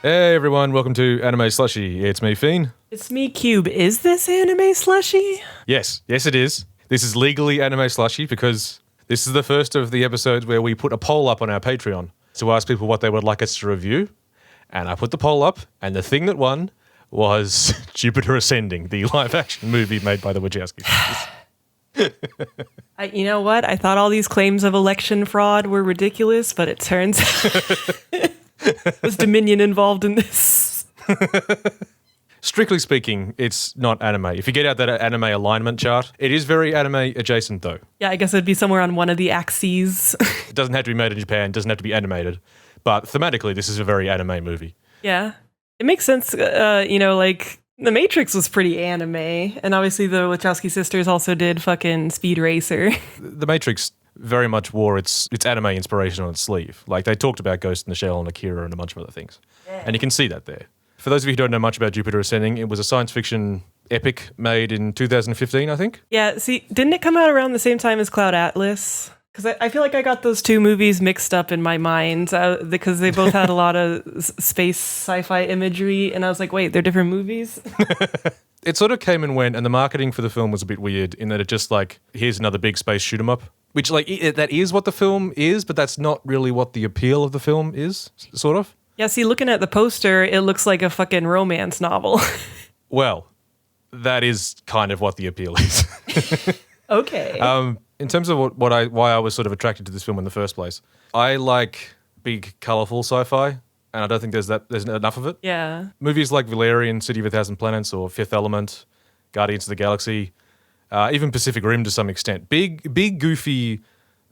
Hey everyone, welcome to Anime Slushy. It's me, Fiend. It's me, Cube. Is this anime slushy? Yes, it is. This is legally Anime Slushy because this is the first of the episodes where we put a poll up on our Patreon to ask people what they would like us to review. And I put the poll up, and the thing that won was Jupiter Ascending, the live-action movie made by the Wachowski sisters. You know what? I thought all these claims of election fraud were ridiculous, but it turns was Dominion involved in this? Strictly speaking, it's not anime. If you get out that anime alignment chart, it is very anime adjacent though. Yeah, I guess it'd be somewhere on one of the axes. It doesn't have to be made in Japan, doesn't have to be animated. But thematically, this is a very anime movie. Yeah. It makes sense, like The Matrix was pretty anime, and obviously the Wachowski sisters also did fucking Speed Racer. The Matrix very much wore its anime inspiration on its sleeve. Like, they talked about Ghost in the Shell and Akira and a bunch of other things. Yeah. And you can see that there. For those of you who don't know much about Jupiter Ascending, it was a science fiction epic made in 2015, I think. Yeah, see, didn't it come out around the same time as Cloud Atlas? Because I feel like I got those two movies mixed up in my mind because they both had a lot of space sci-fi imagery, and I was like, wait, they're different movies? It sort of came and went, and the marketing for the film was a bit weird in that it just like, here's another big space shoot 'em up, which like that is what the film is, but that's not really what the appeal of the film is, sort of. Yeah, see, looking at the poster, it looks like a fucking romance novel. Well, that is kind of what the appeal is. Okay. In terms of why I was sort of attracted to this film in the first place, I like big, colourful sci-fi, and I don't think there's enough of it. Yeah. Movies like Valerian, City of a Thousand Planets, or Fifth Element, Guardians of the Galaxy, even Pacific Rim to some extent. Big, goofy,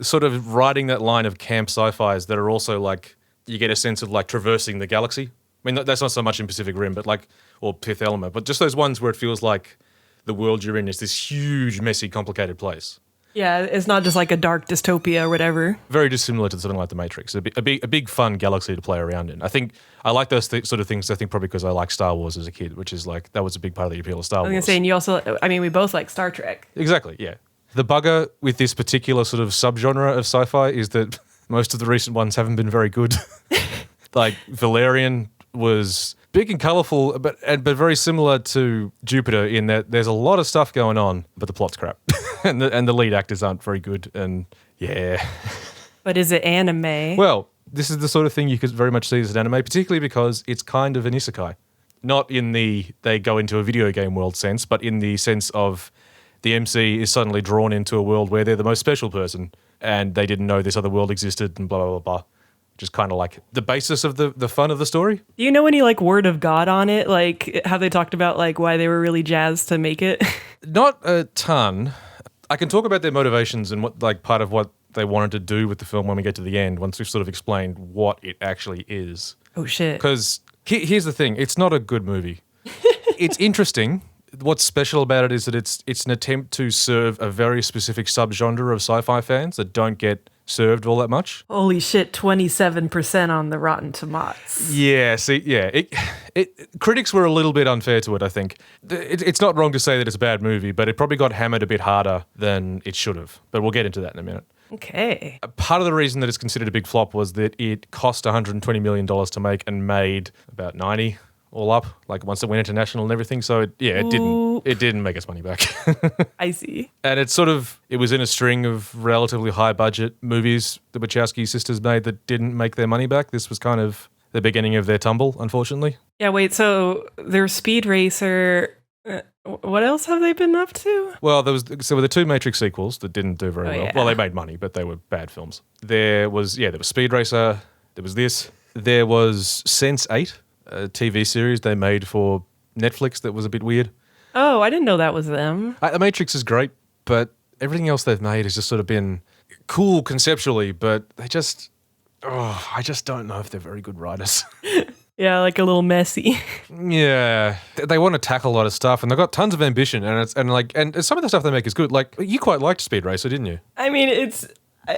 sort of riding that line of camp sci-fis that are also like, you get a sense of like traversing the galaxy. I mean, that's not so much in Pacific Rim, but like, or Fifth Element, but just those ones where it feels like the world you're in is this huge, messy, complicated place. Yeah, it's not just like a dark dystopia or whatever. Very dissimilar to something like The Matrix. A big, fun galaxy to play around in. I think I like those sort of things, I think probably because I liked Star Wars as a kid, which is like, that was a big part of the appeal of Star Wars. I was going to say, and you also, we both like Star Trek. Exactly, yeah. The bugger with this particular sort of subgenre of sci-fi is that most of the recent ones haven't been very good. Like Valerian was big and colourful, but very similar to Jupiter in that there's a lot of stuff going on, but the plot's crap. and the lead actors aren't very good, and yeah. But is it anime? Well, this is the sort of thing you could very much see as an anime, particularly because it's kind of an isekai. Not in the they go into a video game world sense, but in the sense of the MC is suddenly drawn into a world where they're the most special person, and they didn't know this other world existed, and blah, blah, blah, blah. Just kind of like the basis of the fun of the story. Do you know any like word of God on it? Like, have they talked about like why they were really jazzed to make it? Not a ton. I can talk about their motivations and what like part of what they wanted to do with the film when we get to the end, once we've sort of explained what it actually is. Oh shit. Because here's the thing, it's not a good movie. It's interesting. What's special about it is that it's an attempt to serve a very specific subgenre of sci-fi fans that don't get served all that much. Holy shit, 27% on the Rotten Tomatoes. Yeah, see, yeah. Critics were a little bit unfair to it, I think. It's not wrong to say that it's a bad movie, but it probably got hammered a bit harder than it should have. But we'll get into that in a minute. Okay. Part of the reason that it's considered a big flop was that it cost $120 million to make and made about 90 all up, like once it went international and everything. So it didn't make its money back. I see. And it was in a string of relatively high budget movies the Wachowski sisters made that didn't make their money back. This was kind of the beginning of their tumble, unfortunately. Yeah, wait, so their Speed Racer, what else have they been up to? Well, there were the two Matrix sequels that didn't do very well. Yeah. Well, they made money, but they were bad films. There was Speed Racer, there was this. There was Sense8, a TV series they made for Netflix that was a bit weird. Oh, I didn't know that was them. The Matrix is great, but everything else they've made has just sort of been cool conceptually, but I just don't know if they're very good writers. Yeah, like a little messy. Yeah, they want to tackle a lot of stuff, and they've got tons of ambition, and some of the stuff they make is good. Like, you quite liked Speed Racer, didn't you? I mean,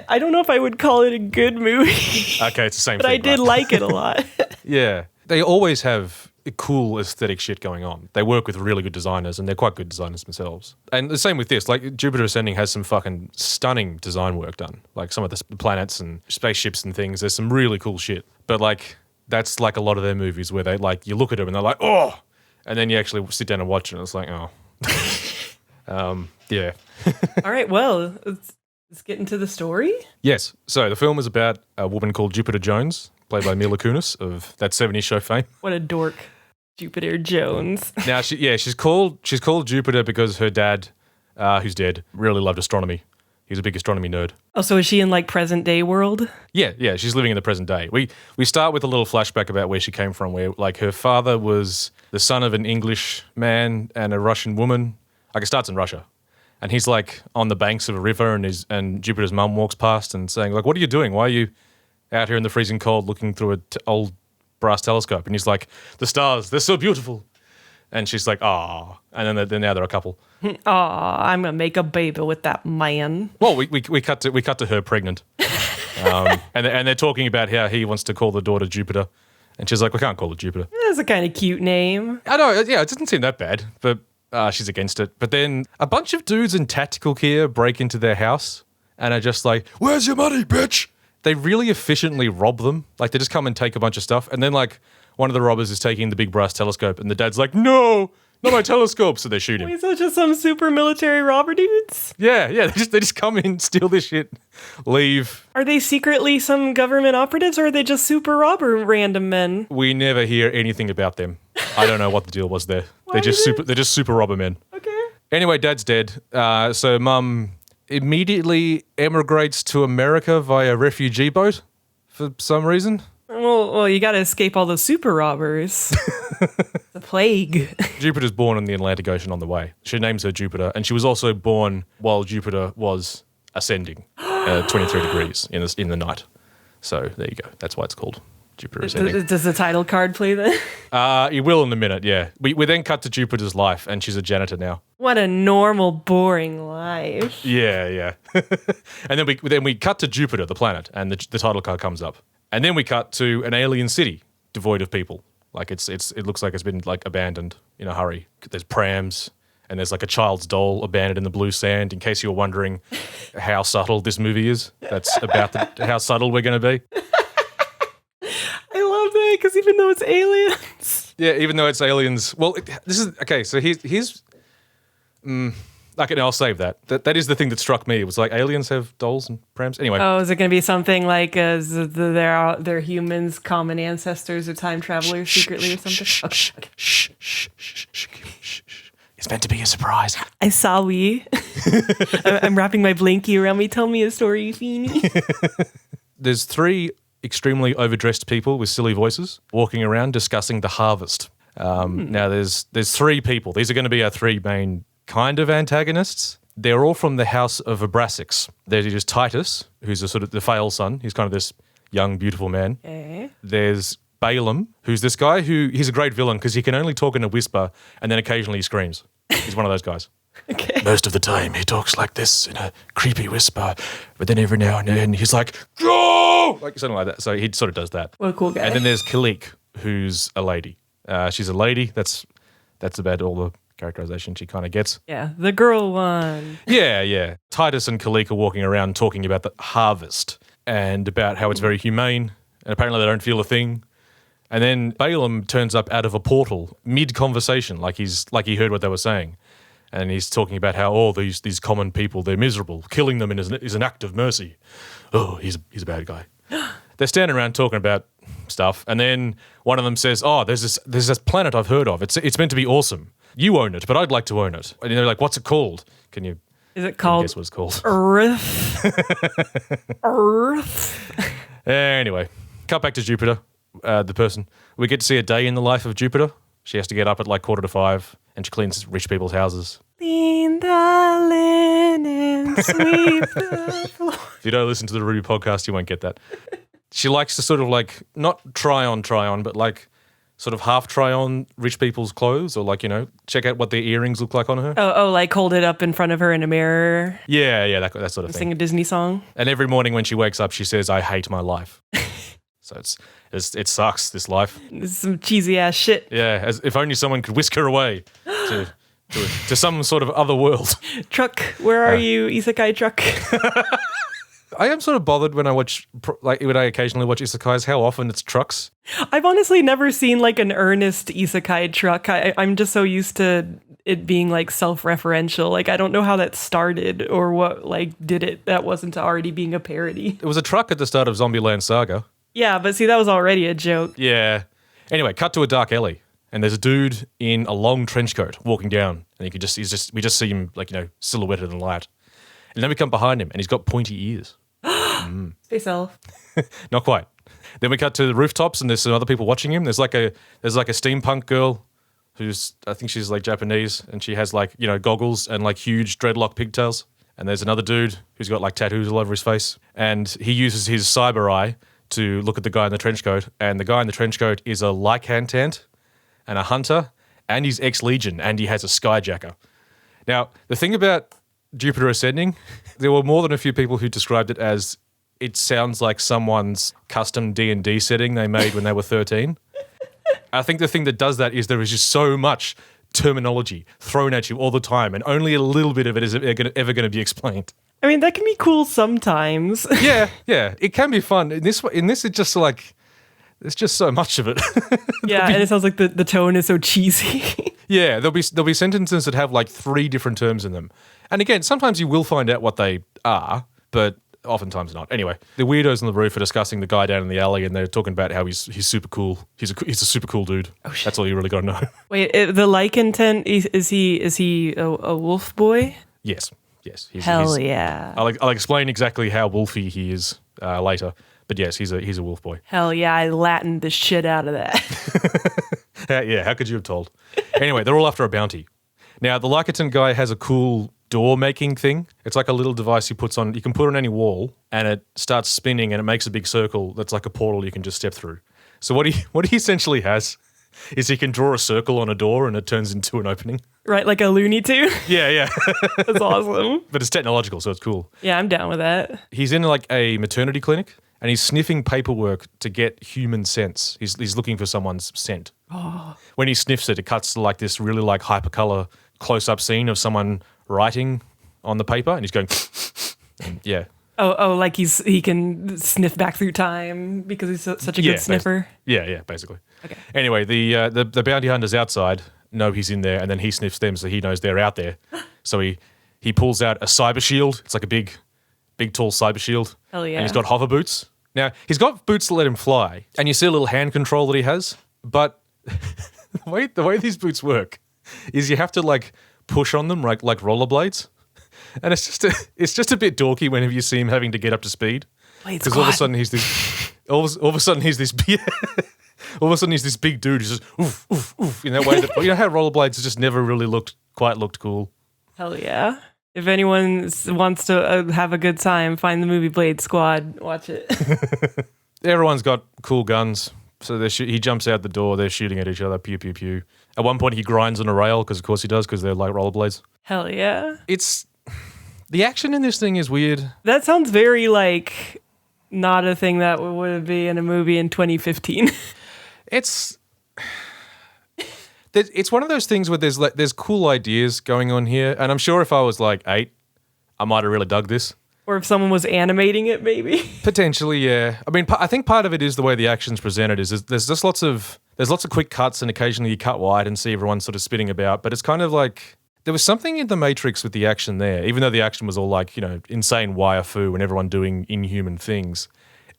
I don't know if I would call it a good movie. Okay, it's the same but thing. But I did like it a lot. Yeah. They always have cool aesthetic shit going on. They work with really good designers, and they're quite good designers themselves. And the same with this. Like, Jupiter Ascending has some fucking stunning design work done. Like, some of the planets and spaceships and things, there's some really cool shit. But, like, that's like a lot of their movies where they like, you look at them and they're like, oh, and then you actually sit down and watch it and it's like, oh. Yeah. All right, well, let's get into the story. Yes. So the film is about a woman called Jupiter Jones, played by Mila Kunis of that 70s show fame. What a dork. Jupiter Jones. Now, she's called Jupiter because her dad, who's dead, really loved astronomy. He was a big astronomy nerd. Oh, so is she in like present day world? Yeah, she's living in the present day. We start with a little flashback about where she came from, where like her father was the son of an English man and a Russian woman. Like it starts in Russia. And he's like on the banks of a river and Jupiter's mum walks past and saying like, what are you doing? Why are you out here in the freezing cold looking through an old brass telescope? And he's like, the stars, they're so beautiful. And she's like, ah. And then now they're a couple. Oh, I'm going to make a baby with that man. Well, we cut to her pregnant. And they're talking about how he wants to call the daughter Jupiter. And she's like, we can't call her Jupiter. That's a kind of cute name. I know, yeah, it doesn't seem that bad, but she's against it. But then a bunch of dudes in tactical gear break into their house and are just like, where's your money, bitch? They really efficiently rob them. Like, they just come and take a bunch of stuff. And then, like, one of the robbers is taking the big brass telescope and the dad's like, no, not my telescope. So they shoot him. Wait, so just some super military robber dudes? Yeah, they just come in, steal this shit, leave. Are they secretly some government operatives or are they just super robber random men? We never hear anything about them. I don't know what the deal was there. They're just super robber men. Okay. Anyway, dad's dead. So mum immediately emigrates to America via refugee boat for some reason. Well, you got to escape all those super robbers. The plague. Jupiter's born in the Atlantic Ocean on the way. She names her Jupiter, and she was also born while Jupiter was ascending 23 degrees in the night. So there you go. That's why it's called Jupiter ascending. Does the title card play then? It will in a minute, yeah. We then cut to Jupiter's life, and she's a janitor now. What a normal, boring life. Yeah. And then we cut to Jupiter, the planet, and the title card comes up. And then we cut to an alien city devoid of people. Like it looks like it's been like abandoned in a hurry. There's prams and there's like a child's doll abandoned in the blue sand. In case you're wondering how subtle this movie is, that's about how subtle we're going to be. I love that because even though it's aliens. Yeah, even though it's aliens. Well, this is okay. So here's. Okay, I'll save that. That is the thing that struck me. It was like aliens have dolls and prams. Anyway. Oh, is it going to be something like they're humans, common ancestors, or time travelers secretly or something? Okay. It's meant to be a surprise. I saw we. I'm wrapping my blankie around me. Tell me a story, Feeny. There's 3 extremely overdressed people with silly voices walking around discussing the harvest. Now there's 3 people. These are going to be our 3 main kind of antagonists. They're all from the house of Abraxas. There's just Titus, who's a sort of the fail son. He's kind of this young, beautiful man. Okay. There's Balaam, who's this guy he's a great villain because he can only talk in a whisper and then occasionally he screams. He's one of those guys. Okay. Most of the time he talks like this in a creepy whisper, but then every now and then he's like, go! Like something like that. So he sort of does that. What a cool guy. And then there's Kalik, who's a lady. She's a lady. That's about all the characterization she kind of gets. Yeah, the girl one. Yeah. Titus and Kalik are walking around talking about the harvest and about how it's very humane, and apparently they don't feel a thing. And then Balaam turns up out of a portal mid-conversation, like he heard what they were saying. And he's talking about how, these common people, they're miserable. Killing them is an act of mercy. Oh, he's a bad guy. They're standing around talking about stuff, and then one of them says, there's this planet I've heard of. It's meant to be awesome. You own it, but I'd like to own it. And they're like, what's it called? Is it called? Guess what it's called? Earth. Earth. Anyway, cut back to Jupiter, the person. We get to see a day in the life of Jupiter. She has to get up at like 4:45, and she cleans rich people's houses. Clean the linen, sweep the floor. If you don't listen to the Ruby podcast, you won't get that. She likes to sort of like, not try on, but like sort of half try on rich people's clothes, or like, check out what their earrings look like on her. Oh, like hold it up in front of her in a mirror. Yeah, that sort of thing. Sing a Disney song. And every morning when she wakes up, she says, I hate my life. So it sucks, this life. It's some cheesy ass shit. Yeah, as if only someone could whisk her away to some sort of other world. Truck, where are you, Isekai truck? I am sort of bothered when I when I occasionally watch isekais, how often it's trucks. I've honestly never seen like an earnest isekai truck. I'm just so used to it being like self-referential. Like I don't know how that started or what like did it that wasn't already being a parody. It was a truck at the start of Zombieland Saga. Yeah, but see, that was already a joke. Yeah. Anyway, cut to a dark alley, and there's a dude in a long trench coat walking down, and we just see him like, silhouetted in the light. And then we come behind him, and he's got pointy ears. Space elf. Not quite. Then we cut to the rooftops, and there's some other people watching him. There's like a steampunk girl I think she's like Japanese, and she has like, goggles and like huge dreadlock pigtails. And there's another dude who's got like tattoos all over his face, and he uses his cyber eye to look at the guy in the trench coat. And the guy in the trench coat is a lycantant and a hunter, and he's ex-Legion, and he has a skyjacker. Now, the thing about Jupiter Ascending, there were more than a few people who described it as it sounds like someone's custom D&D setting they made when they were 13. I think the thing that does that is there is just so much terminology thrown at you all the time, and only a little bit of it is ever going to be explained. I mean, that can be cool sometimes. Yeah, it can be fun. In this, it's just like there's just so much of it. Yeah, and it sounds like the tone is so cheesy. Yeah, there'll be sentences that have like 3 different terms in them, and again, sometimes you will find out what they are, but oftentimes not. Anyway, the weirdos on the roof are discussing the guy down in the alley, and they're talking about how he's super cool. He's a super cool dude. Oh, shit. That's all you really got to know. Wait, the lycantant, is he a wolf boy? Yes. Hell yeah. I'll explain exactly how wolfy he is later. But yes, he's a wolf boy. Hell yeah, I Latined the shit out of that. Yeah, how could you have told? Anyway, they're all after a bounty. Now, the lycantant guy has a cool door making thing. It's like a little device you can put on any wall, and it starts spinning, and it makes a big circle that's like a portal you can just step through. So what he essentially has is he can draw a circle on a door, and it turns into an opening. Right, like a Looney Tune? Yeah. That's awesome. But it's technological, so it's cool. Yeah, I'm down with that. He's in like a maternity clinic, and he's sniffing paperwork to get human scents. He's looking for someone's scent. Oh. When he sniffs it, it cuts to like this really like hypercolor close-up scene of someone writing on the paper, and he's going, and yeah. Oh, like he can sniff back through time because he's such a good sniffer. Yeah, basically. Okay. Anyway, the bounty hunters outside know he's in there, and then he sniffs them, so he knows they're out there. So he pulls out a cyber shield. It's like a big tall cyber shield. Hell yeah. And he's got hover boots. Now, he's got boots that let him fly, and you see a little hand control that he has, but the way these boots work is you have to like push on them like rollerblades. And it's just a bit dorky whenever you see him having to get up to speed. Because all of a sudden he's this all of a sudden he's this big dude who's just oof oof oof in that way that how rollerblades just never really looked cool. Hell yeah. If anyone wants to have a good time, find the movie Blade Squad, watch it. Everyone's got cool guns. So he jumps out the door, they're shooting at each other, pew pew pew. At one point he grinds on a rail because of course he does because they're like rollerblades. Hell yeah. The action in this thing is weird. That sounds very like not a thing that would be in a movie in 2015. It's one of those things where there's cool ideas going on here, and I'm sure if I was like 8, I might have really dug this. Or if someone was animating it, maybe. Potentially, yeah. I mean, I think part of it is the way the action's presented. There's just lots of quick cuts, and occasionally you cut wide and see everyone sort of spinning about. But it's kind of like there was something in the Matrix with the action there, even though the action was all like insane wire fu and everyone doing inhuman things.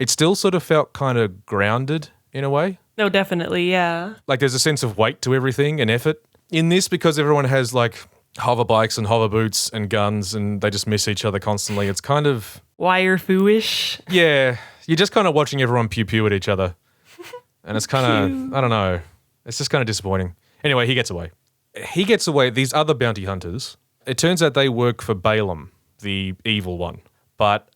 It still sort of felt kind of grounded in a way. No, definitely, yeah. Like there's a sense of weight to everything and effort in this because everyone has like hover bikes and hover boots and guns and they just miss each other constantly. It's kind of wire foo-ish. Yeah, you're just kind of watching everyone pew pew at each other, and it's kind of I don't know. It's just kind of disappointing. Anyway, he gets away. These other bounty hunters. It turns out they work for Balaam, the evil one, but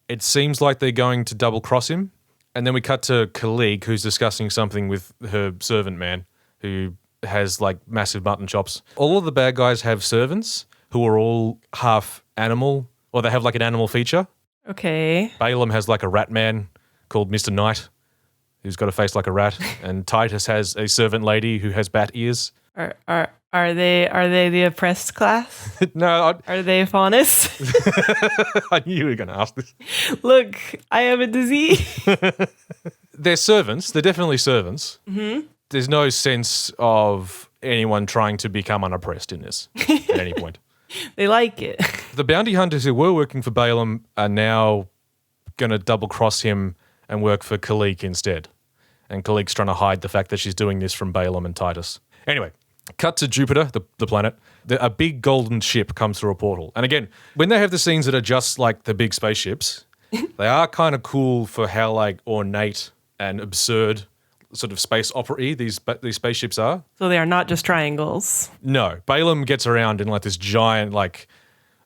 it seems like they're going to double cross him. And then we cut to Kalik, who's discussing something with her servant man, who has like massive mutton chops. All of the bad guys have servants who are all half animal, or they have like an animal feature. Okay. Balaam has like a rat man called Mr. Knight, who's got a face like a rat. And Titus has a servant lady who has bat ears. Are Are they the oppressed class? No, Are they faunus? I knew you were going to ask this. Look, I have a disease. They're servants. They're definitely servants. Mm-hmm. There's no sense of anyone trying to become unoppressed in this at any point. They like it. The bounty hunters who were working for Balaam are now going to double cross him and work for Kalik instead. And Kalik's trying to hide the fact that she's doing this from Balaam and Titus. Anyway, cut to Jupiter, the planet. A big golden ship comes through a portal. And again, when they have the scenes that are just like the big spaceships, they are kind of cool for how like ornate and absurd sort of space opera-y these spaceships are. So they are not just triangles. No, Balaam gets around in like this giant like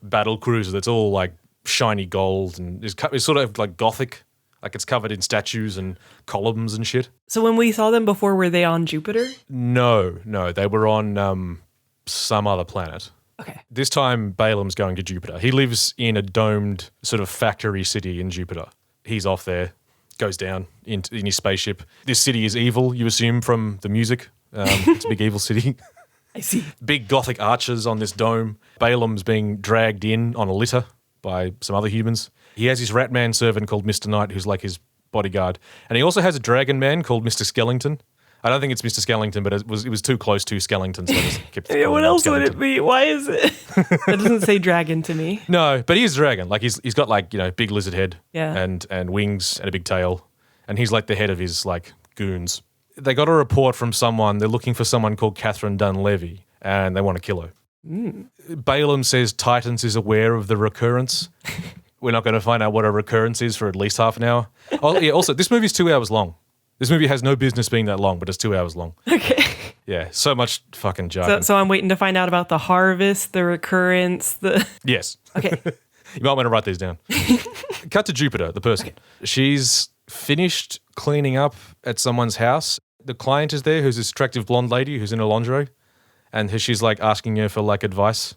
battle cruiser that's all like shiny gold and is sort of like gothic, like it's covered in statues and columns and shit. So when we saw them before, were they on Jupiter? No, they were on some other planet. Okay. This time Balaam's going to Jupiter. He lives in a domed sort of factory city in Jupiter. He's off there, goes down in his spaceship. This city is evil, you assume from the music. It's a big evil city. I see. Big gothic arches on this dome. Balaam's being dragged in on a litter by some other humans. He has his rat man servant called Mr. Knight, who's like his bodyguard. And he also has a dragon man called Mr. Skellington. I don't think it's Mr. Skellington, but it was too close to Skellington, so I just kept Yeah, what else would Skellington. it be? Why is it? That doesn't say dragon to me. No, but he is a dragon. Like he's got like, big lizard head and wings and a big tail. And he's like the head of his like goons. They got a report from someone. They're looking for someone called Catherine Dunleavy, and they want to kill her. Balaam says Titans is aware of the recurrence. We're not going to find out what a recurrence is for at least half an hour. Oh, yeah, also, this movie's 2 hours long. This movie has no business being that long, but it's 2 hours long. Okay. Yeah, so much fucking jargon. So I'm waiting to find out about the harvest, the recurrence, the... Yes. Okay. You might want to write these down. Cut to Jupiter, the person. Okay. She's finished cleaning up at someone's house. The client is there, who's this attractive blonde lady who's in her lingerie. And she's like asking her for like advice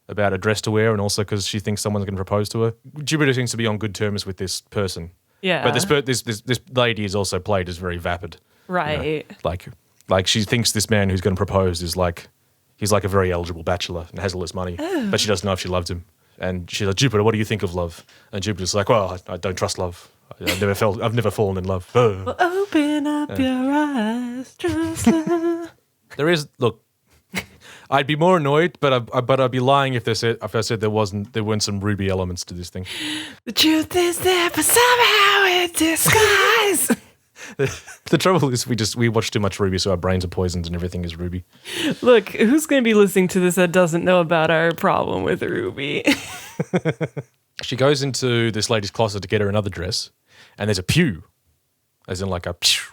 about a dress to wear, and also because she thinks someone's going to propose to her. Jupiter seems to be on good terms with this person. Yeah. But this lady is also played as very vapid. Right. Like she thinks this man who's going to propose is like, he's like a very eligible bachelor and has all this money, but she doesn't know if she loves him. And she's like, Jupiter, what do you think of love? And Jupiter's like, well, I don't trust love. I've never fallen in love. Well, open up your eyes, trust love. There is, look, I'd be more annoyed, but I'd be lying if I said there weren't some Ruby elements to this thing. The truth is there, but somehow it's disguise. The trouble is we watch too much Ruby, so our brains are poisoned and everything is Ruby. Look, who's going to be listening to this that doesn't know about our problem with Ruby? She goes into this lady's closet to get her another dress, and there's a pew, as in like a pew.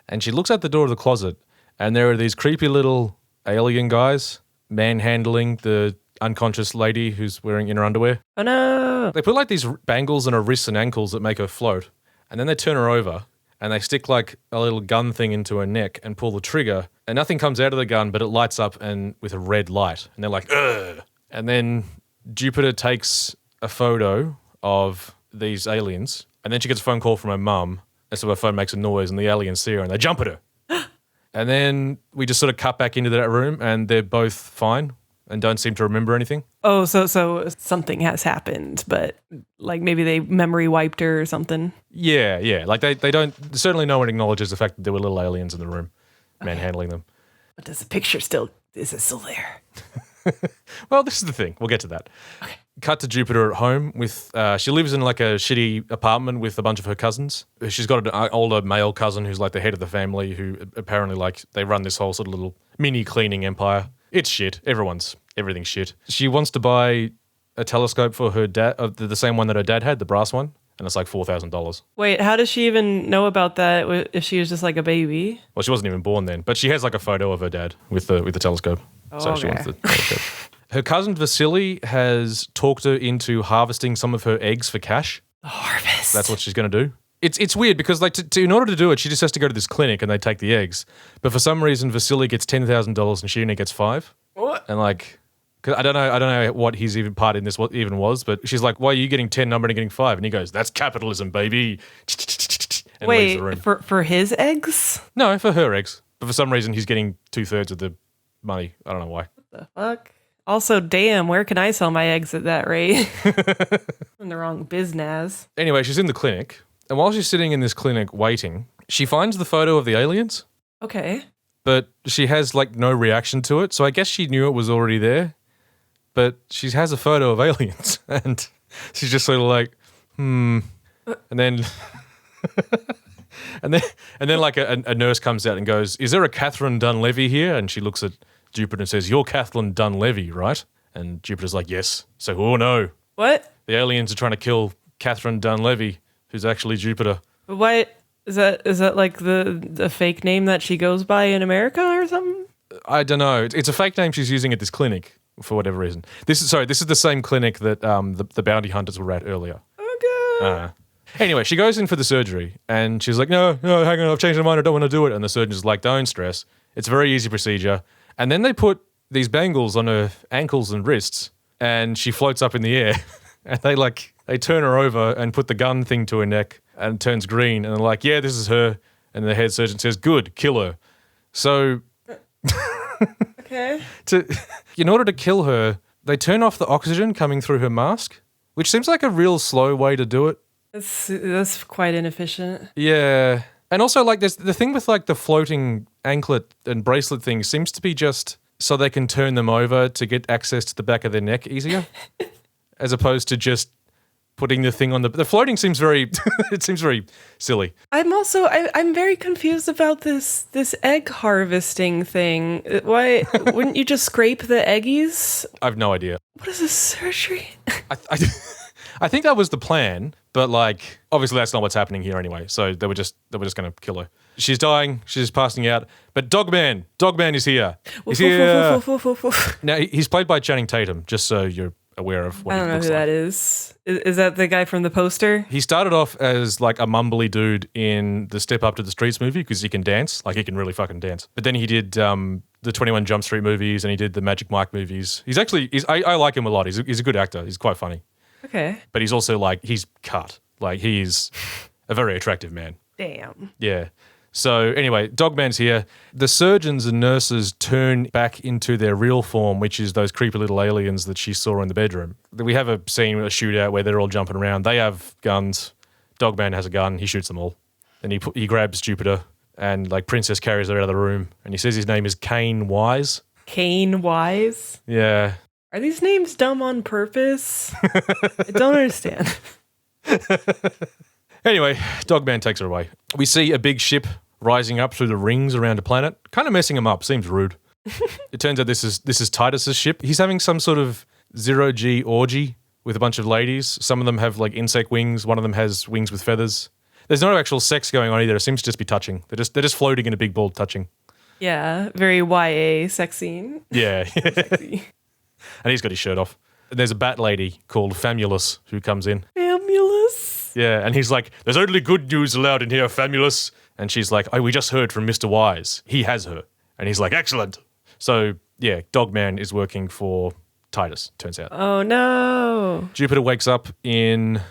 And she looks at the door of the closet, and there are these creepy little alien guys manhandling the unconscious lady who's wearing inner underwear. Oh no. They put like these bangles on her wrists and ankles that make her float, and then they turn her over, and they stick like a little gun thing into her neck and pull the trigger, and nothing comes out of the gun, but it lights up and with a red light, and they're like, ugh. And then Jupiter takes a photo of these aliens, and then she gets a phone call from her mum, and so her phone makes a noise, and the aliens see her, and they jump at her. And then we just sort of cut back into that room, and they're both fine and don't seem to remember anything. Oh, so something has happened, but like maybe they memory wiped her or something. Yeah. Like they don't, certainly no one acknowledges the fact that there were little aliens in the room manhandling them. But does the picture is it still there? Well, this is the thing. We'll get to that. Okay. Cut to Jupiter at home with, she lives in like a shitty apartment with a bunch of her cousins. She's got an older male cousin who's like the head of the family, who apparently like they run this whole sort of little mini cleaning empire. It's shit. Everything's shit. She wants to buy a telescope for her dad, the same one that her dad had, the brass one, and it's like $4,000. Wait, how does she even know about that if she was just like a baby? Well, she wasn't even born then, but she has like a photo of her dad with the telescope. Oh, so she okay. wants the telescope. Her cousin Vasily has talked her into harvesting some of her eggs for cash. The harvest. That's what she's going to do. It's weird because like in order to do it, she just has to go to this clinic and they take the eggs. But for some reason, Vasily gets $10,000 and she only gets $5,000. What? And like, 'cause I don't know what his even part in this even was, but she's like, "Why are you getting 10? I'm only getting 5." And he goes, "That's capitalism, baby." And leaves the room. Wait, for his eggs? No, for her eggs. But for some reason, he's getting 2/3 of the money. I don't know why. The fuck? Also, damn, where can I sell my eggs at that rate? In the wrong business. Anyway, she's in the clinic, and while she's sitting in this clinic waiting, she finds the photo of the aliens, Okay. but she has like no reaction to it. So I guess she knew it was already there, but she has a photo of aliens, and she's just sort of like, and then. And then like a nurse comes out and goes, "Is there a Catherine Dunleavy here?" And she looks at Jupiter and says, "You're Catherine Dunleavy, right?" And Jupiter's like, "Yes." So, oh no. What? The aliens are trying to kill Catherine Dunleavy, who's actually Jupiter. What? Is that like the fake name that she goes by in America or something? I don't know. It's a fake name she's using at this clinic for whatever reason. This is the same clinic that the bounty hunters were at earlier. Okay. Anyway, she goes in for the surgery, and she's like, no, hang on, I've changed my mind, I don't want to do it. And the surgeon's like, don't stress. It's a very easy procedure. And then they put these bangles on her ankles and wrists, and she floats up in the air. And they turn her over and put the gun thing to her neck, and it turns green. And they're like, yeah, this is her. And the head surgeon says, good, kill her. So, Okay. in order to kill her, they turn off the oxygen coming through her mask, which seems like a real slow way to do it. That's quite inefficient. Yeah. And also, like, there's the thing with, like, the floating anklet and bracelet thing seems to be just so they can turn them over to get access to the back of their neck easier, as opposed to just putting the thing on the floating seems very, it seems very silly. I'm very confused about this egg harvesting thing. Why wouldn't you just scrape the eggies? I've no idea. What is this surgery? I think that was the plan, but like obviously that's not what's happening here anyway. So they were just going to kill her. She's dying. She's passing out. But Dogman is here. He's here. Now he's played by Channing Tatum. Just so you're aware of what I don't he know looks who like. that is. Is that the guy from the poster? He started off as like a mumbly dude in the Step Up to the Streets movie because he can dance. Like he can really fucking dance. But then he did the 21 Jump Street movies and he did the Magic Mike movies. I like him a lot. He's a good actor. He's quite funny. Okay. But he's also like, he's cut. Like he's a very attractive man. Damn. Yeah. So anyway, Dogman's here. The surgeons and nurses turn back into their real form, which is those creepy little aliens that she saw in the bedroom. We have a scene, a shootout where they're all jumping around. They have guns. Dogman has a gun. He shoots them all. Then he grabs Jupiter and like Princess carries her out of the room. And he says his name is Kane Wise. Kane Wise? Yeah. Are these names dumb on purpose? I don't understand. Anyway, Dogman takes her away. We see a big ship rising up through the rings around a planet, kind of messing him up. Seems rude. It turns out this is Titus's ship. He's having some sort of zero-G orgy with a bunch of ladies. Some of them have like insect wings. One of them has wings with feathers. There's no actual sex going on either. It seems to just be touching. They're just floating in a big ball touching. Yeah, very YA sex scene. Yeah. Sexy. And he's got his shirt off. And there's a bat lady called Famulus who comes in. Famulus. Yeah, and he's like, there's only good news allowed in here, Famulus. And she's like, oh, we just heard from Mr. Wise. He has her. And he's like, excellent. So, yeah, Dogman is working for Titus, turns out. Oh, no. Jupiter wakes up in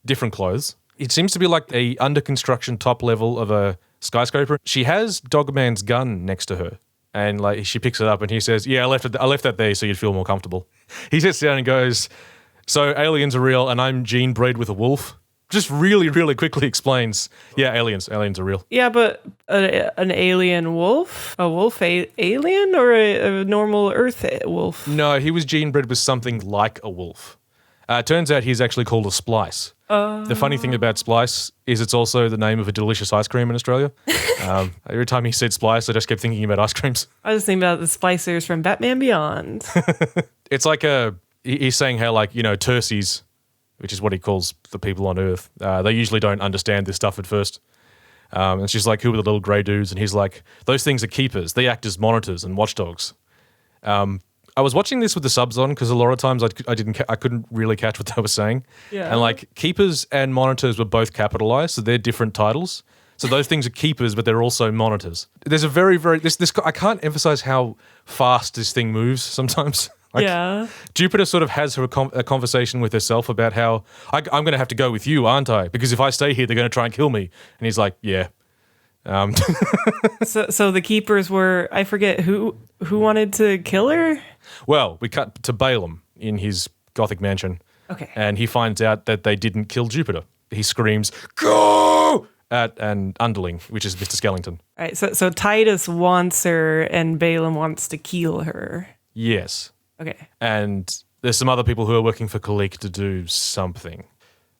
different clothes. It seems to be like a under construction top level of a skyscraper. She has Dogman's gun next to her. And like she picks it up and he says, yeah, I left that there so you'd feel more comfortable. He sits down and goes, so aliens are real and I'm gene bred with a wolf. Just really, really quickly explains, yeah, aliens are real. Yeah, but an alien wolf? A wolf alien or a normal Earth wolf? No, he was gene bred with something like a wolf. Turns out he's actually called a splice. The funny thing about splice is it's also the name of a delicious ice cream in Australia. Every time he said splice, I just kept thinking about ice creams. I was thinking about the splicers from Batman Beyond. It's like he's saying how like, you know, terces, which is what he calls the people on Earth. They usually don't understand this stuff at first. And she's like, who are the little grey dudes? And he's like, those things are keepers. They act as monitors and watchdogs. I was watching this with the subs on because a lot of times I couldn't really catch what they were saying. Yeah. And like keepers and monitors were both capitalized, so they're different titles. So those things are keepers, but they're also monitors. There's a very, very this I can't emphasize how fast this thing moves sometimes. Like, yeah. Jupiter sort of has a conversation with herself about how I'm going to have to go with you, aren't I? Because if I stay here, they're going to try and kill me. And he's like, yeah. So the keepers were, I forget who wanted to kill her. Well, we cut to Balaam in his Gothic mansion. Okay. And he finds out that they didn't kill Jupiter. He screams, "Go!" at an underling, which is Mr. Skellington. All right. So Titus wants her and Balaam wants to kill her. Yes. Okay. And there's some other people who are working for Kalik to do something.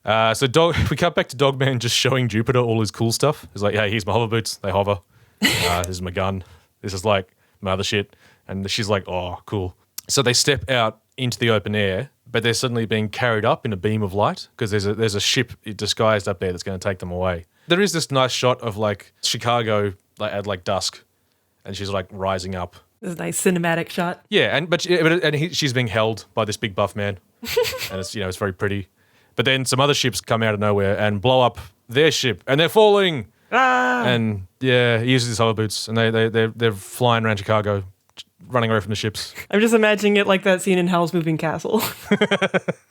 We cut back to Dogman just showing Jupiter all his cool stuff. He's like, hey, here's my hover boots. They hover. This is my gun. This is like my other shit. And she's like, oh, cool. So they step out into the open air, but they're suddenly being carried up in a beam of light because there's a ship disguised up there that's going to take them away. There is this nice shot of like Chicago at like dusk, and she's like rising up. This is a nice cinematic shot. Yeah, she's being held by this big buff man, and it's very pretty. But then some other ships come out of nowhere and blow up their ship, and they're falling. Ah! And yeah, he uses his hover boots, and they're flying around Chicago, running away from the ships. I'm just imagining it like that scene in Howl's Moving Castle.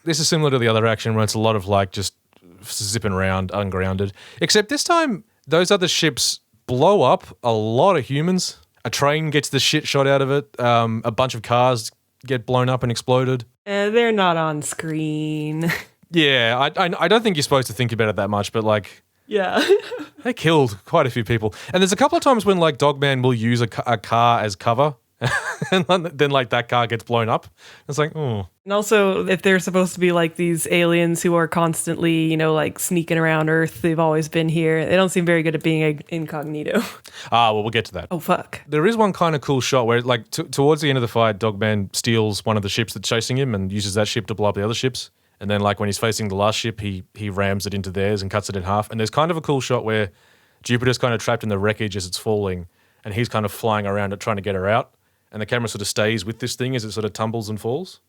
This is similar to the other action where it's a lot of like just zipping around, ungrounded. Except this time, those other ships blow up a lot of humans. A train gets the shit shot out of it. A bunch of cars get blown up and exploded. They're not on screen. Yeah, I don't think you're supposed to think about it that much, but like, Yeah. they killed quite a few people. And there's a couple of times when like Dogman will use a car as cover, and then like that car gets blown up. It's like, oh. And also, if they're supposed to be like these aliens who are constantly, like sneaking around Earth, they've always been here. They don't seem very good at being incognito. Well, we'll get to that. Oh, fuck. There is one kind of cool shot where, like, towards the end of the fight, Dogman steals one of the ships that's chasing him and uses that ship to blow up the other ships. And then, like, when he's facing the last ship, he rams it into theirs and cuts it in half. And there's kind of a cool shot where Jupiter's kind of trapped in the wreckage as it's falling, and he's kind of flying around it trying to get her out. And the camera sort of stays with this thing as it sort of tumbles and falls.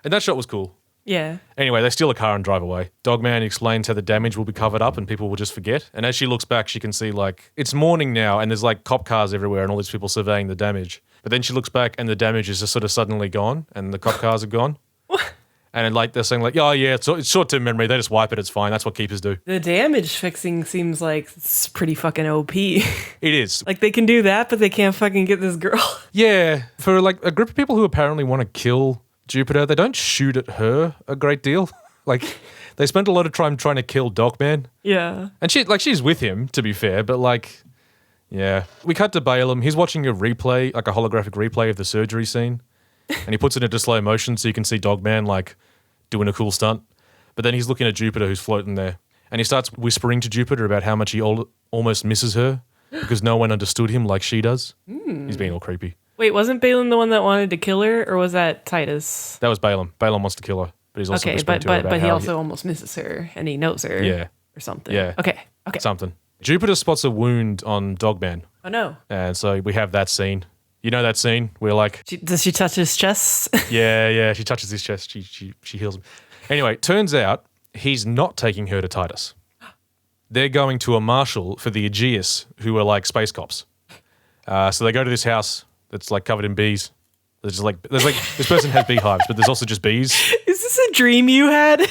And that shot was cool. Yeah. Anyway, they steal a car and drive away. Dogman explains how the damage will be covered up and people will just forget. And as she looks back, she can see, like, it's morning now and there's, like, cop cars everywhere and all these people surveying the damage. But then she looks back and the damage is just sort of suddenly gone and the cop cars are gone. And, like, they're saying, like, oh, yeah, it's short-term memory. They just wipe it. It's fine. That's what keepers do. The damage fixing seems like it's pretty fucking OP. It is. Like, they can do that, but they can't fucking get this girl. Yeah. For, like, a group of people who apparently want to kill Jupiter, they don't shoot at her a great deal. Like, they spend a lot of time trying to kill Dogman. Yeah. And she's with him, to be fair, but, like, yeah. We cut to Balaam. He's watching a replay, like a holographic replay of the surgery scene. And he puts it into slow motion so you can see Dogman, like, doing a cool stunt. But then he's looking at Jupiter who's floating there. And he starts whispering to Jupiter about how much he almost misses her because no one understood him like she does. He's being all creepy. Wait, wasn't Balaam the one that wanted to kill her, or was that Titus? That was Balaam. Balaam wants to kill her. But he's also whispering to her about but he how also almost misses her, and he knows her. Yeah. Or something. Yeah. Okay. Something. Jupiter spots a wound on Dogman. Oh, no. And so we have that scene. You know that scene where, like... Does she touch his chest? Yeah, she touches his chest. She heals him. Anyway, turns out he's not taking her to Titus. They're going to a marshal for the Aegeus, who are like space cops. So they go to this house that's like covered in bees. There's like this person has beehives, but there's also just bees. Is this a dream you had?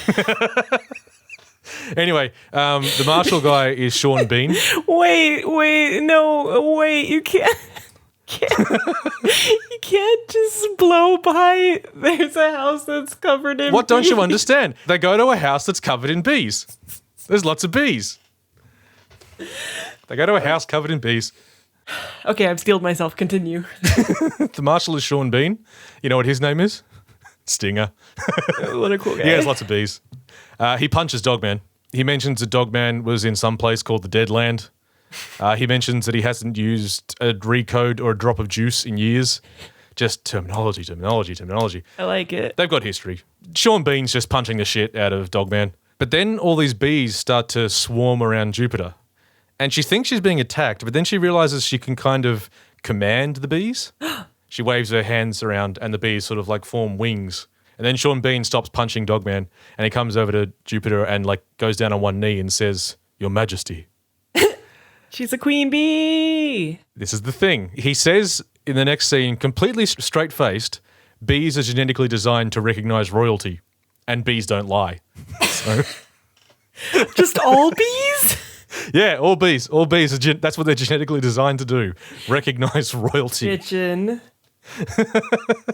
Anyway, the marshal guy is Sean Bean. Wait, you can't. You can't just blow by. There's a house that's covered in What don't bees. you understand? They go to a house that's covered in bees. There's lots of bees. They go to a house covered in bees. Okay, I've steeled myself. Continue. The marshal is Sean Bean. You know what his name is? Stinger. What a cool guy. He has lots of bees. He punches Dogman. He mentions that Dogman was in some place called the Dead Land. He mentions that he hasn't used a recode or a drop of juice in years. Just terminology. I like it. They've got history. Sean Bean's just punching the shit out of Dogman. But then all these bees start to swarm around Jupiter. And she thinks she's being attacked, but then she realizes she can kind of command the bees. She waves her hands around and the bees sort of like form wings. And then Sean Bean stops punching Dogman and he comes over to Jupiter and like goes down on one knee and says, "Your Majesty." She's a queen bee. This is the thing. He says in the next scene, completely straight-faced, bees are genetically designed to recognize royalty, and bees don't lie. So, Just all bees? yeah, all bees. All bees, that's what they're genetically designed to do, recognize royalty. Bitchin'.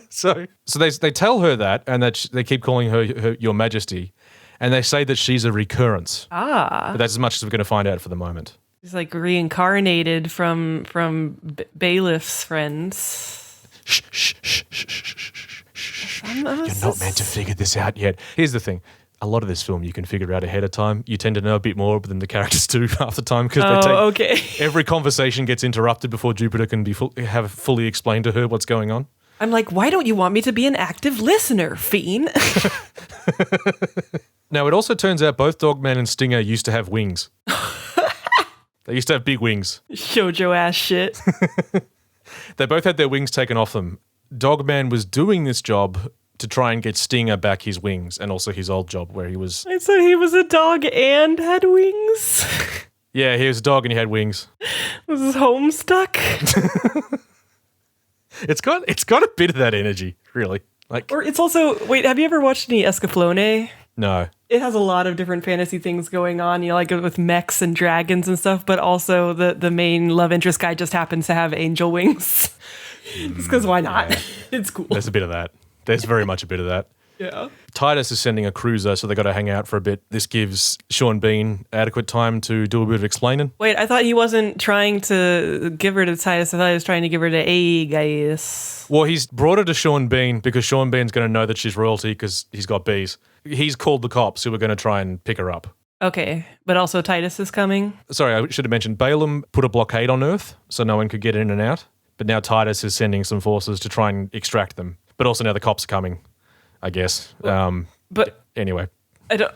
So they tell her that, and that they keep calling her Your Majesty, and they say that she's a recurrence. But that's as much as we're going to find out for the moment. He's like reincarnated from Bailiff's friends. Shh. You're not meant to figure this out yet. Here's the thing. A lot of this film you can figure out ahead of time. You tend to know a bit more than the characters do half the time because every conversation gets interrupted before Jupiter can be have fully explained to her what's going on. I'm like, why don't you want me to be an active listener, Fiend? Now, it also turns out both Dogman and Stinger used to have wings. They used to have big wings. Shoujo ass shit. They both had their wings taken off them. Dogman was doing this job to try and get Stinger back his wings, and also his old job where he was... And so he was a dog and had wings? Yeah, he was a dog and he had wings. Was his home stuck? It's got a bit of that energy, really. Like, or it's also... Wait, have you ever watched any Escaflowne? No. It has a lot of different fantasy things going on, you know, like with mechs and dragons and stuff, but also the main love interest guy just happens to have angel wings. Just because why not? Yeah. It's cool. There's a bit of that. There's very much a bit of that. Yeah. Titus is sending a cruiser, so they got to hang out for a bit. This gives Sean Bean adequate time to do a bit of explaining. Wait, I thought he wasn't trying to give her to Titus. I thought he was trying to give her to guys. Well, he's brought her to Sean Bean because Sean Bean's going to know that she's royalty because he's got bees. He's called the cops who are going to try and pick her up. Okay, but also Titus is coming? Sorry, I should have mentioned Balaam put a blockade on Earth so no one could get in and out. But now Titus is sending some forces to try and extract them. But also now the cops are coming, I guess. But anyway. I don't...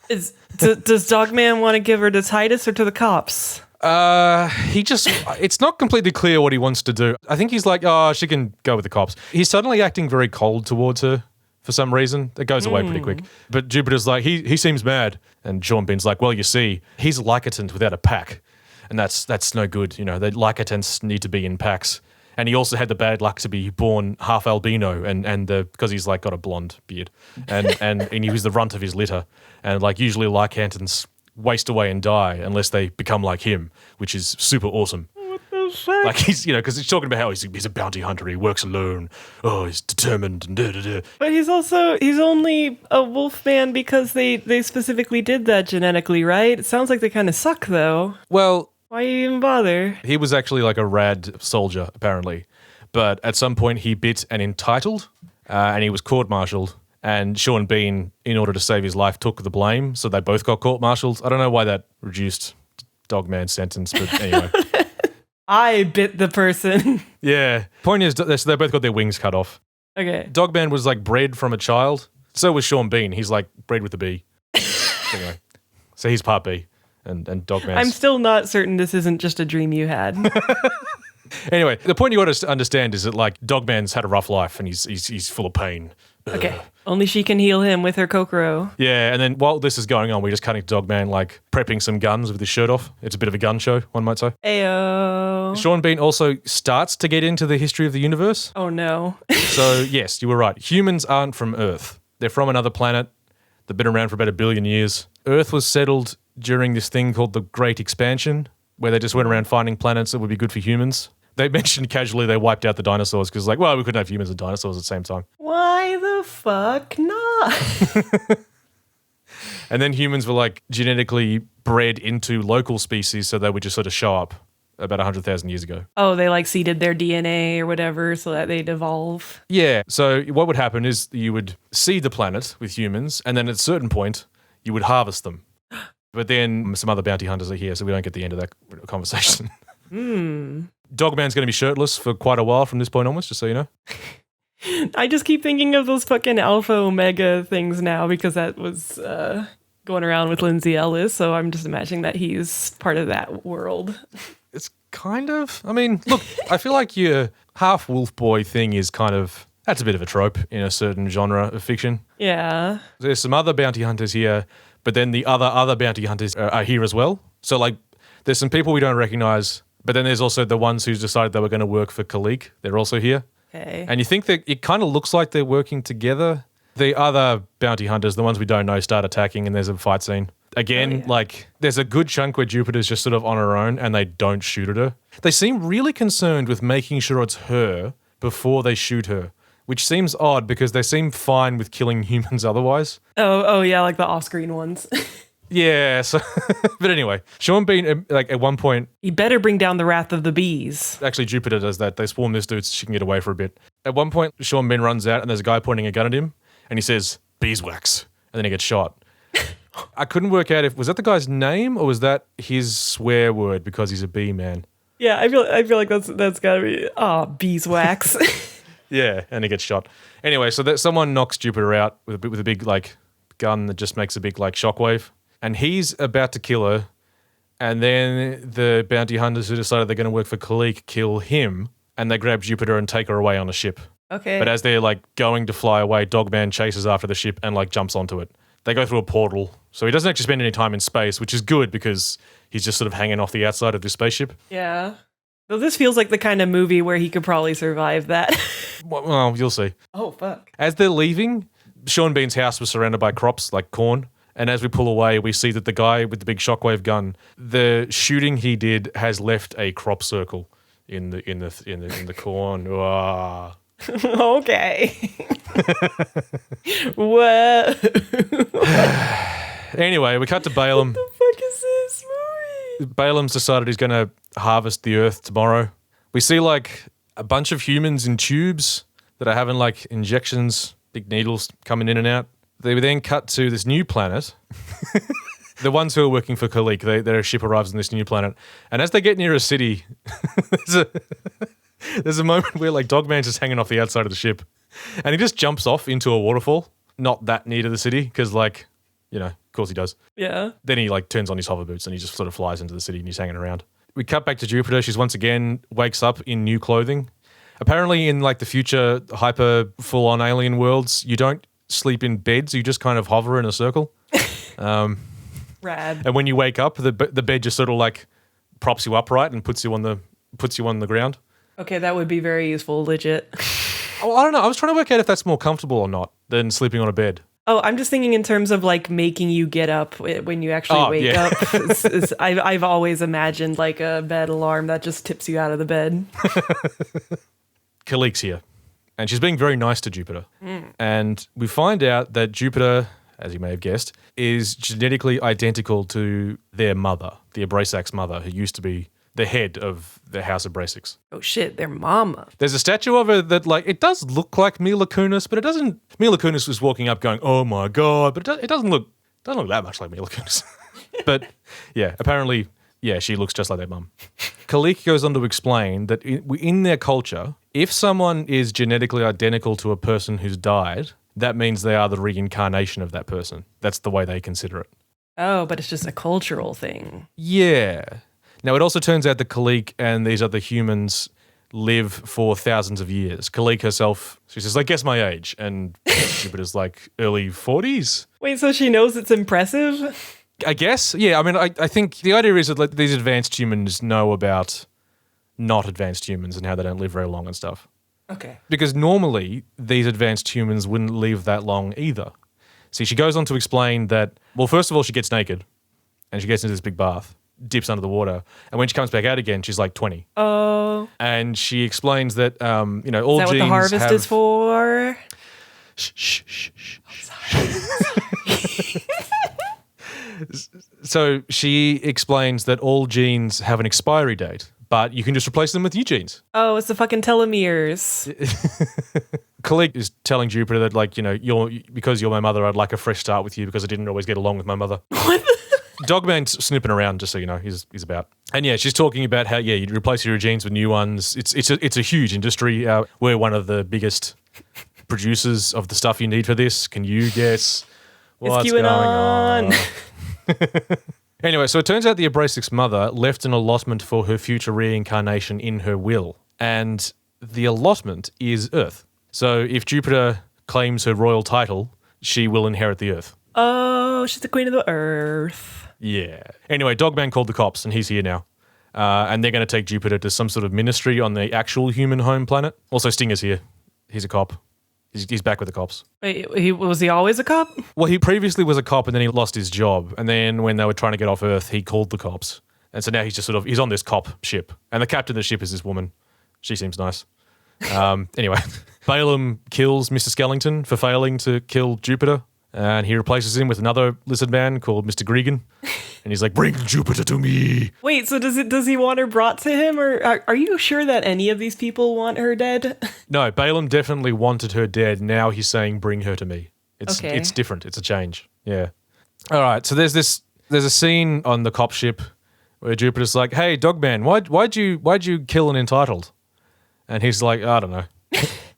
does Dogman want to give her to Titus or to the cops? It's not completely clear what he wants to do. I think he's like, oh, she can go with the cops. He's suddenly acting very cold towards her for some reason. It goes away pretty quick. But Jupiter's like, he seems mad. And Sean Bean's like, well, you see, he's a lycotant without a pack. And that's no good. You know, the lycotants need to be in packs. And he also had the bad luck to be born half albino and because he's like got a blonde beard and he was the runt of his litter. And like usually lycantons waste away and die unless they become like him, which is super awesome. What the fuck? Like he's, you know, because he's talking about how he's a bounty hunter, he works alone, oh, he's determined and da-da-da. But he's only a wolf man because they specifically did that genetically, right? It sounds like they kind of suck though. Well, why even bother? he was actually like a rad soldier, apparently. But at some point he bit an entitled and he was court-martialed. And Sean Bean, in order to save his life, took the blame. So they both got court-martialed. I don't know why that reduced Dogman's sentence, but anyway. I bit the person. Yeah. Point is, so they both got their wings cut off. Okay. Dogman was like bred from a child. So was Sean Bean. He's like bred with a bee. Anyway. So he's part bee. And Dogman's... I'm still not certain this isn't just a dream you had. Anyway, the point you got to understand is that like Dogman's had a rough life and he's full of pain. Okay. Only she can heal him with her kokoro. Yeah, and then while this is going on, we're just cutting to Dogman like prepping some guns with his shirt off. It's a bit of a gun show, one might say. Ayo. Sean Bean also starts to get into the history of the universe. Oh no. So yes, you were right. Humans aren't from Earth. They're from another planet. They've been around for about 1 billion years. Earth was settled during this thing called the Great Expansion, where they just went around finding planets that would be good for humans. They mentioned casually they wiped out the dinosaurs because like, well, we couldn't have humans and dinosaurs at the same time. Why the fuck not? And then humans were like genetically bred into local species so they would just sort of show up about 100,000 years ago. Oh, they like seeded their DNA or whatever so that they'd evolve. Yeah, so what would happen is you would seed the planet with humans and then at a certain point you would harvest them. But then some other bounty hunters are here so we don't get the end of that conversation. Dogman's going to be shirtless for quite a while from this point onwards, just so you know. I just keep thinking of those fucking Alpha Omega things now because that was going around with Lindsay Ellis, so I'm just imagining that he's part of that world. It's kind of, I mean, look, I feel like your half wolf boy thing is kind of, that's a bit of a trope in a certain genre of fiction. Yeah. There's some other bounty hunters here, but then the other bounty hunters are here as well. So like, there's some people we don't recognize. But then there's also the ones who decided they were going to work for Khalik. They're also here. Okay. And you think that it kind of looks like they're working together. The other bounty hunters, the ones we don't know, start attacking and there's a fight scene. Again, like there's a good chunk where Jupiter's just sort of on her own and they don't shoot at her. They seem really concerned with making sure it's her before they shoot her, which seems odd because they seem fine with killing humans otherwise. Oh yeah, like the off-screen ones. Yeah, so, but anyway, Sean Bean, like at one point, You better bring down the wrath of the bees. actually Jupiter does that. They swarm this dude so she can get away for a bit. At one point, Sean Bean runs out and there's a guy pointing a gun at him and he says, beeswax, and then he gets shot. I couldn't work out was that the guy's name or was that his swear word because he's a bee man? Yeah, I feel like that's gotta be beeswax. Yeah, and he gets shot. Anyway, so that someone knocks Jupiter out with a big like gun that just makes a big like shockwave. And he's about to kill her, and then the bounty hunters who decided they're going to work for Khalik kill him, and they grab Jupiter and take her away on a ship. Okay. But as they're like going to fly away, Dogman chases after the ship and like jumps onto it. They go through a portal, so he doesn't actually spend any time in space, which is good because he's just sort of hanging off the outside of this spaceship. Yeah. So this feels like the kind of movie where he could probably survive that. Well, you'll see. Oh, fuck. As they're leaving, Sean Bean's house was surrounded by crops, like corn. And as we pull away, we see that the guy with the big shockwave gun, the shooting he did has left a crop circle in the corn. Wah. Okay. Whoa. Anyway, we cut to Balaam. What the fuck is this movie? Balaam's decided he's going to harvest the earth tomorrow. We see like a bunch of humans in tubes that are having like injections, big needles coming in and out. They then cut to this new planet. The ones who are working for Khalik, their ship arrives on this new planet. And as they get near a city, there's a moment where like Dogman's just hanging off the outside of the ship. And he just jumps off into a waterfall, not that near to the city, because like, you know, of course he does. Yeah. Then he like turns on his hover boots and he just sort of flies into the city and he's hanging around. We cut back to Jupiter. She's once again wakes up in new clothing. Apparently in like the future hyper full-on alien worlds, you don't sleep in beds, you just kind of hover in a circle. Rad. And when you wake up, the bed just sort of like props you upright and puts you on the ground. Okay, that would be very useful, legit. Oh, I don't know. I was trying to work out if that's more comfortable or not than sleeping on a bed. Oh, I'm just thinking in terms of like making you get up when you actually wake up. I've always imagined like a bed alarm that just tips you out of the bed. Khalik's here, and she's being very nice to Jupiter. And we find out that Jupiter, as you may have guessed, is genetically identical to their mother, the Abrasax mother, who used to be the head of the House of Abrasax. Oh shit, their mama. There's a statue of her that, like, it does look like Mila Kunis, but it doesn't. Mila Kunis was walking up going, "Oh my god," but it doesn't look that much like Mila Kunis. But yeah, apparently, yeah, she looks just like their mum. Khalik goes on to explain that in their culture, if someone is genetically identical to a person who's died, that means they are the reincarnation of that person. That's the way they consider it. Oh, but it's just a cultural thing. Yeah. Now, it also turns out that Khalik and these other humans live for thousands of years. Khalik herself, she says, like, guess my age. And Jupiter's like early 40s. Wait, so she knows it's impressive? I guess. Yeah, I mean, I think the idea is that like, these advanced humans know about not advanced humans and how they don't live very long and stuff. Okay. Because normally, these advanced humans wouldn't live that long either. See, she goes on to explain that, well, first of all, she gets naked and she gets into this big bath, dips under the water, and when she comes back out again, she's like 20. Oh. And she explains that, all Is that genes what the harvest is for? Shh. So she explains that all genes have an expiry date, but you can just replace them with new genes. Oh, it's the fucking telomeres. Khalik is telling Jupiter that, like, because you're my mother, I'd like a fresh start with you because I didn't always get along with my mother. What? Dogman's snipping around, just so you know, he's about. And yeah, she's talking about how, yeah, you replace your genes with new ones. It's a huge industry. We're one of the biggest producers of the stuff you need for this. Can you guess what's going on? Anyway, so it turns out the Abrasax mother left an allotment for her future reincarnation in her will. And the allotment is Earth. So if Jupiter claims her royal title, she will inherit the Earth. Oh, she's the queen of the earth. Yeah. Anyway, Dogman called the cops, and he's here now. And they're going to take Jupiter to some sort of ministry on the actual human home planet. Also, Stinger's here. He's a cop. He's back with the cops. Wait, was he always a cop? Well, he previously was a cop, and then he lost his job. And then when they were trying to get off Earth, he called the cops. And so now he's just he's on this cop ship. And the captain of the ship is this woman. She seems nice. Anyway, Balaam kills Mr. Skellington for failing to kill Jupiter, and he replaces him with another lizard man called Mr. Gregan. And he's like, bring Jupiter to me. Wait, so does he want her brought to him, or are you sure that any of these people want her dead? No, Balaam definitely wanted her dead. Now he's saying, bring her to me. It's different. It's a change. Yeah. All right. So there's a scene on the cop ship where Jupiter's like, hey, Dogman, why'd you kill an entitled? And he's like, I don't know.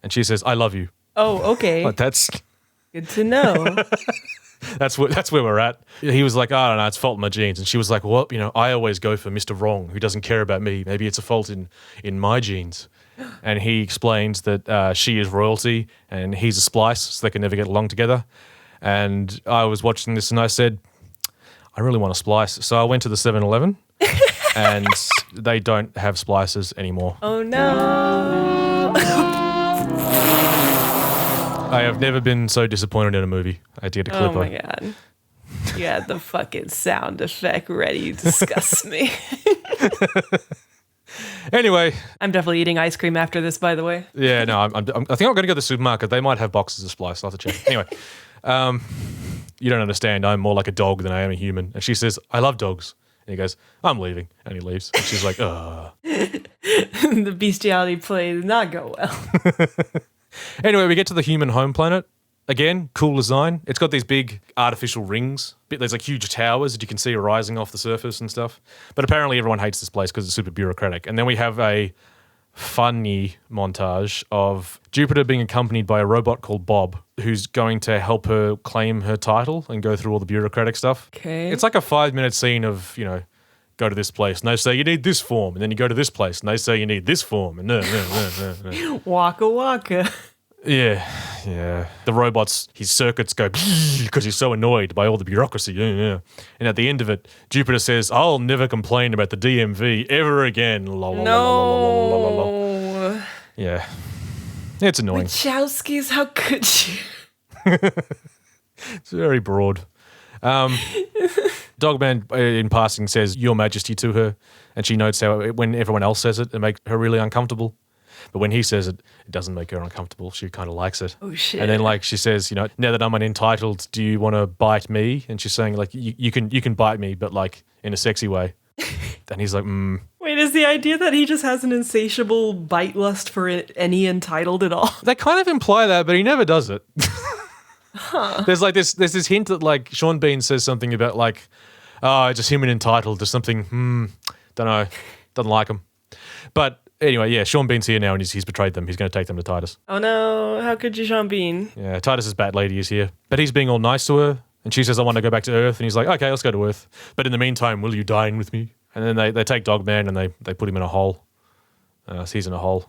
And she says, I love you. Oh, okay. Like, that's good to know. that's where we're at. He was like, I don't know, it's fault in my genes. And she was like, well, I always go for Mr. Wrong, who doesn't care about me. Maybe it's a fault in my genes. And he explains that she is royalty and he's a splice, so they can never get along together. And I was watching this and I said, I really want a splice. So I went to the 7-Eleven and they don't have splices anymore. Oh, no. I have never been so disappointed in a movie. I did a clip. Oh, my God. You had the fucking sound effect ready to disgust me. Anyway. I'm definitely eating ice cream after this, by the way. Yeah, no, I think I'm going to go to the supermarket. They might have boxes of splice. I'll have to check. Anyway. You don't understand. I'm more like a dog than I am a human. And she says, I love dogs. And he goes, I'm leaving. And he leaves. And she's like, ugh. The bestiality play did not go well. Anyway, we get to the human home planet. Again, cool design. It's got these big artificial rings. There's like huge towers that you can see rising off the surface and stuff. But apparently everyone hates this place because it's super bureaucratic. And then we have a funny montage of Jupiter being accompanied by a robot called Bob, who's going to help her claim her title and go through all the bureaucratic stuff. Okay. It's like a 5-minute scene of, go to this place and they say you need this form, and then you go to this place and they say you need this form, and Waka waka. Yeah. The robot's, his circuits go because he's so annoyed by all the bureaucracy. Yeah. And at the end of it, Jupiter says, I'll never complain about the DMV ever again. No. Yeah. It's annoying. Wachowskis, how could you? It's very broad. Dogman, in passing, says, Your Majesty to her, and she notes how when everyone else says it, it makes her really uncomfortable. But when he says it, it doesn't make her uncomfortable. She kind of likes it. Oh, shit. And then, she says, now that I'm unentitled, do you want to bite me? And she's saying, you can bite me, but, in a sexy way. And he's like, Wait, is the idea that he just has an insatiable bite lust for any entitled at all? They kind of imply that, but he never does it. Huh. There's this hint that, Sean Bean says something about, just him and entitled to something, don't know, doesn't like him. But anyway, yeah, Sean Bean's here now and he's betrayed them. He's going to take them to Titus. Oh no, how could you, Sean Bean? Yeah, Titus's bat lady is here. But he's being all nice to her. And she says, I want to go back to Earth. And he's like, okay, let's go to Earth. But in the meantime, will you dine with me? And then they take Dogman and they put him in a hole. So he's in a hole.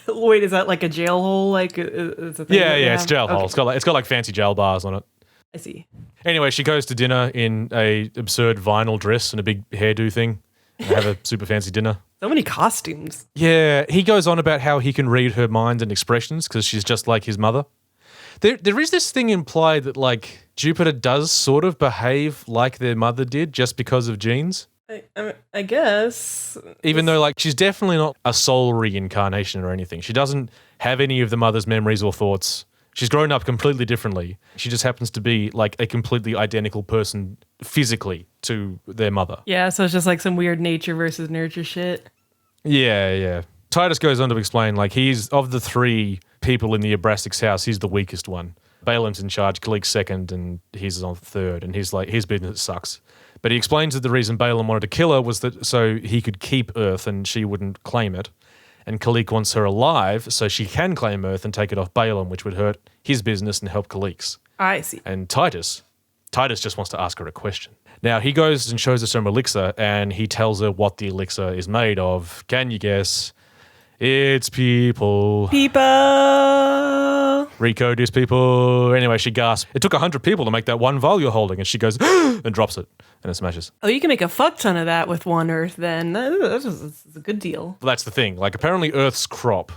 Wait, is that like a jail hole? Is a thing it's a jail hole. It's got fancy jail bars on it. I see. Anyway, she goes to dinner in a absurd vinyl dress and a big hairdo thing. And they have a super fancy dinner. So many costumes. Yeah, he goes on about how he can read her mind and expressions because she's just like his mother. There is this thing implied that Jupiter does sort of behave like their mother did just because of genes. I guess. Even though she's definitely not a soul reincarnation or anything. She doesn't have any of the mother's memories or thoughts. She's grown up completely differently. She just happens to be a completely identical person physically to their mother. Yeah, so it's just some weird nature versus nurture shit. Yeah. Titus goes on to explain he's of the 3 people in the Abrastics house, he's the weakest one. Balaam's in charge, Kalik's second, and he's on third, and he's his business sucks. But he explains that the reason Balaam wanted to kill her was that so he could keep Earth and she wouldn't claim it. And Kalik wants her alive so she can claim Earth and take it off Balaam, which would hurt his business and help Kalik's. I see. And Titus just wants to ask her a question. Now, he goes and shows her some elixir, and he tells her what the elixir is made of. Can you guess? It's people. Recode is people. Anyway, she gasps. It took 100 people to make that one vial you're holding. And she goes, and drops it. And it smashes. Oh, you can make a fuck ton of that with one Earth then. That's a good deal. Well, that's the thing. Apparently Earth's crop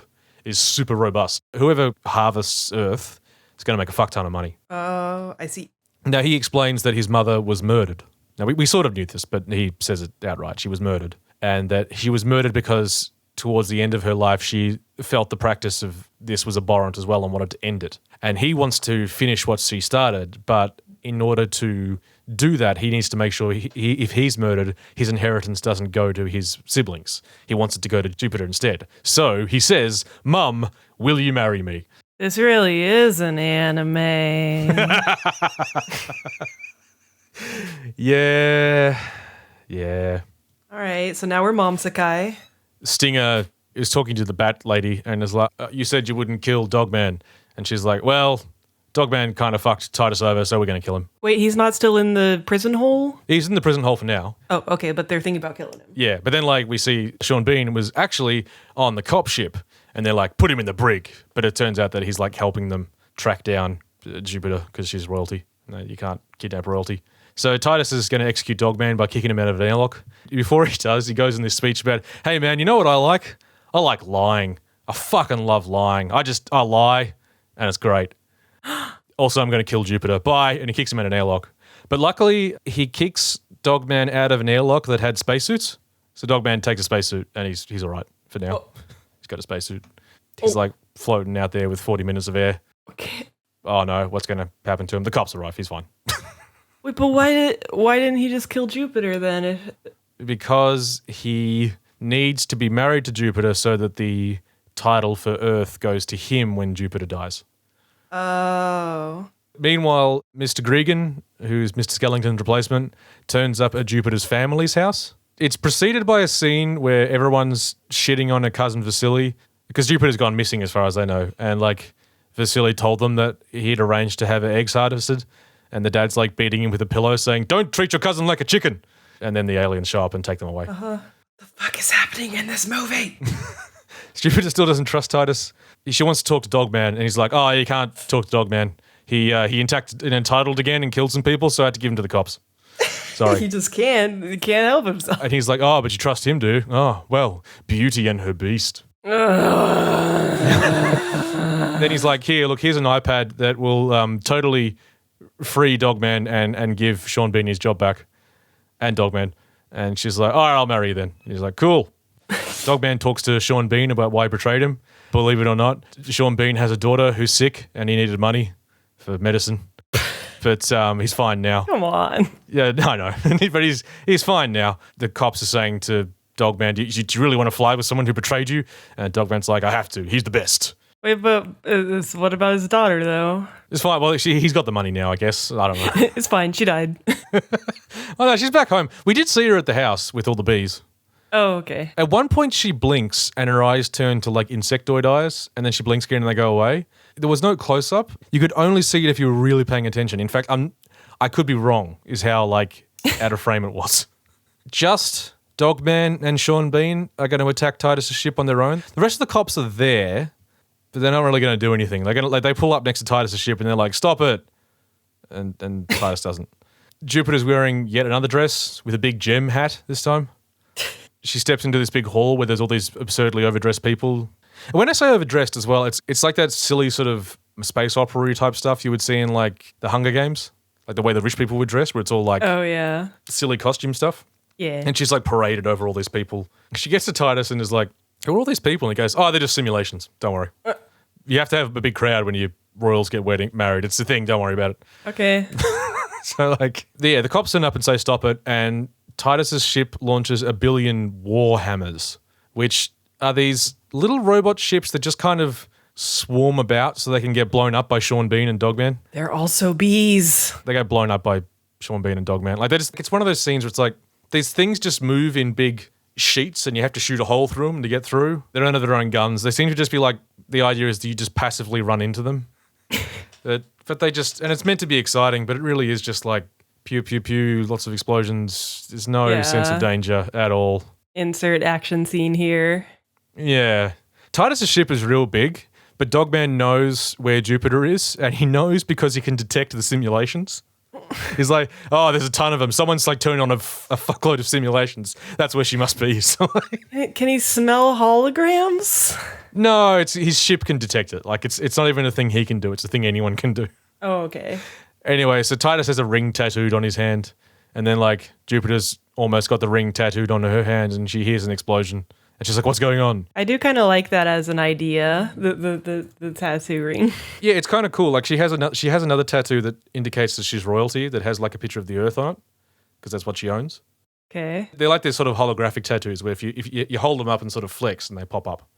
is super robust. Whoever harvests Earth is going to make a fuck ton of money. Oh, I see. Now, he explains that his mother was murdered. Now, we sort of knew this, but he says it outright. She was murdered. And that she was murdered because towards the end of her life, she felt the practice of this was abhorrent as well and wanted to end it. And he wants to finish what she started, but in order to do that, he needs to make sure if he's murdered, his inheritance doesn't go to his siblings. He wants it to go to Jupiter instead. So he says, Mum, will you marry me? This really is an anime. Yeah. All right, so now we're momsekai. Stinger is talking to the bat lady and is like, you said you wouldn't kill Dogman. And she's like, well, Dogman kind of fucked Titus over, so we're going to kill him. Wait, he's not still in the prison hole? He's in the prison hole for now. Oh, okay, but they're thinking about killing him. Yeah, but then we see Sean Bean was actually on the cop ship and they're like, put him in the brig. But it turns out that he's helping them track down Jupiter because she's royalty. No, you can't kidnap royalty. So Titus is going to execute Dogman by kicking him out of an airlock. Before he does, he goes in this speech about, hey man, you know what I like? I like lying. I fucking love lying. I lie and it's great. Also, I'm going to kill Jupiter. Bye. And he kicks him in an airlock. But luckily, he kicks Dogman out of an airlock that had spacesuits. So Dogman takes a spacesuit and he's all right for now. Oh. He's got a spacesuit. He's floating out there with 40 minutes of air. Okay. Oh no, what's going to happen to him? The cops arrive. He's fine. Wait, but why didn't he just kill Jupiter then? Because he needs to be married to Jupiter so that the title for Earth goes to him when Jupiter dies. Oh. Meanwhile, Mr. Gregan, who's Mr. Skellington's replacement, turns up at Jupiter's family's house. It's preceded by a scene where everyone's shitting on her cousin Vasily because Jupiter's gone missing as far as they know. And Vasily told them that he'd arranged to have her eggs harvested. And the dad's beating him with a pillow saying, don't treat your cousin like a chicken. And then the aliens show up and take them away. The fuck is happening in this movie? Jupiter still doesn't trust Titus. She wants to talk to Dogman, and he's like, oh, you can't talk to Dogman. He entitled again and killed some people, so I had to give him to the cops. Sorry. He just can't. He can't help himself. And he's like, oh, but you trust him, do? Oh, well, Beauty and her beast. Then he's like, here's an iPad that will totally free Dogman and give Sean Bean his job back. And Dogman. And she's like, all right, I'll marry you then. And he's like, cool. Dogman talks to Sean Bean about why he betrayed him. Believe it or not, Sean Bean has a daughter who's sick and he needed money for medicine. But he's fine now. Come on. Yeah, I know. But he's fine now. The cops are saying to Dogman, do you really want to fly with someone who betrayed you? And Dogman's like, I have to. He's the best. Wait, but what about his daughter, though? It's fine. Well, he's got the money now, I guess. I don't know. It's fine. She died. Oh, no, she's back home. We did see her at the house with all the bees. Oh, okay. At one point, she blinks and her eyes turn to insectoid eyes, and then she blinks again and they go away. There was no close-up. You could only see it if you were really paying attention. In fact, I could be wrong, is how, out of frame it was. Just Dogman and Sean Bean are going to attack Titus' ship on their own. The rest of the cops are there, but they're not really going to do anything. They're going to they pull up next to Titus' ship and they're like, stop it. And Titus doesn't. Jupiter's wearing yet another dress with a big gem hat this time. She steps into this big hall where there's all these absurdly overdressed people. And when I say overdressed as well, it's like that silly sort of space opera type stuff you would see in the Hunger Games, the way the rich people would dress, where it's all oh yeah, silly costume stuff. Yeah. And she's paraded over all these people. She gets to Titus and is like, who are all these people? And he goes, oh, they're just simulations. Don't worry. You have to have a big crowd when your royals get married. It's the thing. Don't worry about it. Okay. So the cops turn up and say stop it, and Titus's ship launches 1 billion war hammers, which are these little robot ships that just kind of swarm about so they can get blown up by Sean Bean and Dogman. They're also bees. They get blown up by Sean Bean and Dogman. It's one of those scenes where it's these things just move in big sheets and you have to shoot a hole through them to get through. They don't have their own guns. They seem to just be the idea is that you just passively run into them. But they just, and it's meant to be exciting, but it really is just pew, pew, pew, lots of explosions. There's no sense of danger at all. Insert action scene here. Yeah. Titus' ship is real big, but Dogman knows where Jupiter is, and he knows because he can detect the simulations. He's like, oh, there's a ton of them. Someone's turning on a fuckload of simulations. That's where she must be. So, can he smell holograms? No, his ship can detect it. It's not even a thing he can do. It's a thing anyone can do. Oh, okay. Anyway, so Titus has a ring tattooed on his hand, and then Jupiter's almost got the ring tattooed on her hand, and she hears an explosion, And she's like, what's going on? I do kind of like that as an idea, the tattoo ring. Yeah, it's kind of cool. Like she has another tattoo that indicates that she's royalty that has like a picture of the earth on it because that's what she owns. Okay. They're like these sort of holographic tattoos where if you hold them up and sort of flex and they pop up.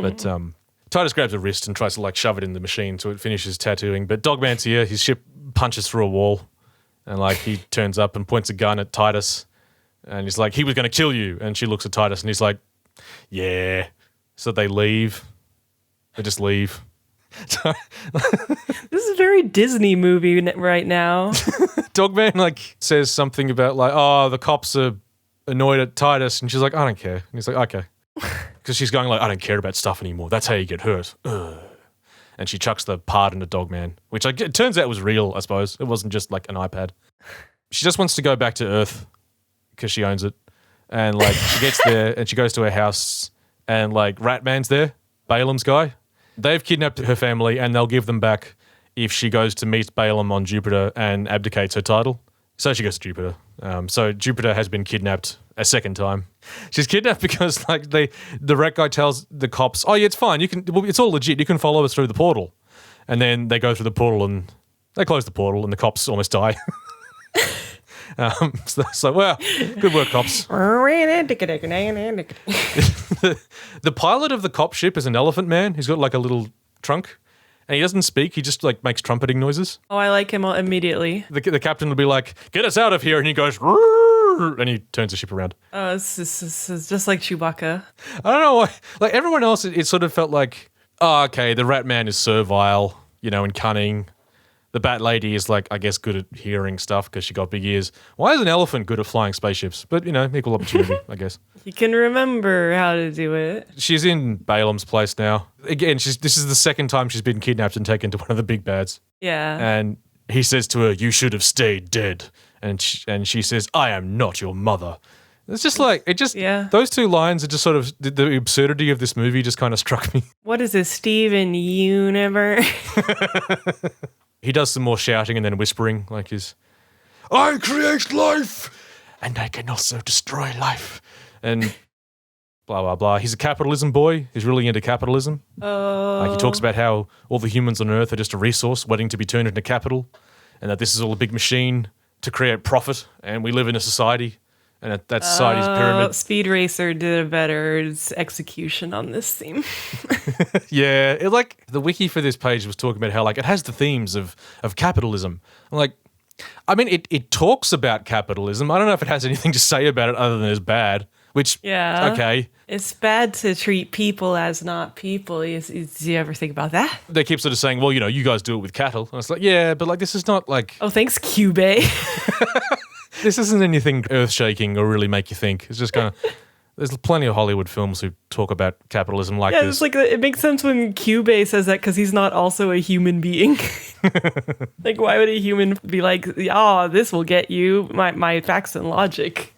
But Titus grabs a wrist and tries to like shove it in the machine so it finishes tattooing. But Dogman's here. His ship punches through a wall and like he turns up and points a gun at Titus and he's like, he was going to kill you. And she looks at Titus and he's like, yeah. So they leave. They just leave. This is a very Disney movie right now. Dogman like says something about like, oh, the cops are annoyed at Titus, and she's like, I don't care. And he's like, okay, because she's going like, I don't care about stuff anymore. That's how you get hurt. Ugh. And she chucks the pardon at Dogman, which like, it turns out was real. I suppose it wasn't just like an iPad. She just wants to go back to Earth because she owns it, and like she gets there and she goes to her house, and like Ratman's there, Balaam's guy. They've kidnapped her family and they'll give them back if she goes to meet Balaam on Jupiter and abdicates her title. So she goes to Jupiter. So Jupiter has been kidnapped a second time. She's kidnapped because like the rat guy tells the cops, oh yeah, it's fine. It's all legit. You can follow us through the portal. And then they go through the portal and they close the portal and the cops almost die. So well, good work, cops. The pilot of the cop ship is an elephant man. He's got like a little trunk, and he doesn't speak. He just like makes trumpeting noises. Oh, I like him immediately. The captain will be like, "Get us out of here," and he goes, "Rrr," and he turns the ship around. Oh, it's just like Chewbacca. I don't know why. Like everyone else, it sort of felt like, oh, okay, the rat man is servile, and cunning. The bat lady is like, I guess, good at hearing stuff because she got big ears. Why is an elephant good at flying spaceships? But, equal opportunity, I guess. You can remember how to do it. She's in Balaam's place now. Again, this is the second time she's been kidnapped and taken to one of the big bads. Yeah. And he says to her, you should have stayed dead. And she says, I am not your mother. It's just like, those two lines are just sort of, the absurdity of this movie just kind of struck me. What is this, Steven Universe? He does some more shouting and then whispering, like I create life, and I can also destroy life, and blah, blah, blah. He's a capitalism boy. He's really into capitalism. Like he talks about how all the humans on Earth are just a resource waiting to be turned into capital, and that this is all a big machine to create profit, and we live in a society, and that society's pyramid. Speed Racer did a better execution on this theme. Yeah, the wiki for this page was talking about how like it has the themes of capitalism. I'm like, I mean, it talks about capitalism. I don't know if it has anything to say about it other than it's bad. Which okay, it's bad to treat people as not people. Do you ever think about that? They keep sort of saying, well, you guys do it with cattle. And it's like, yeah, but like this is not like. Oh, thanks, Cube. This isn't anything earth-shaking or really make you think. It's just kind of. There's plenty of Hollywood films who talk about capitalism like this. Yeah, it's like it makes sense when Cube says that because he's not also a human being. Like, why would a human be like, oh, this will get you my facts and logic?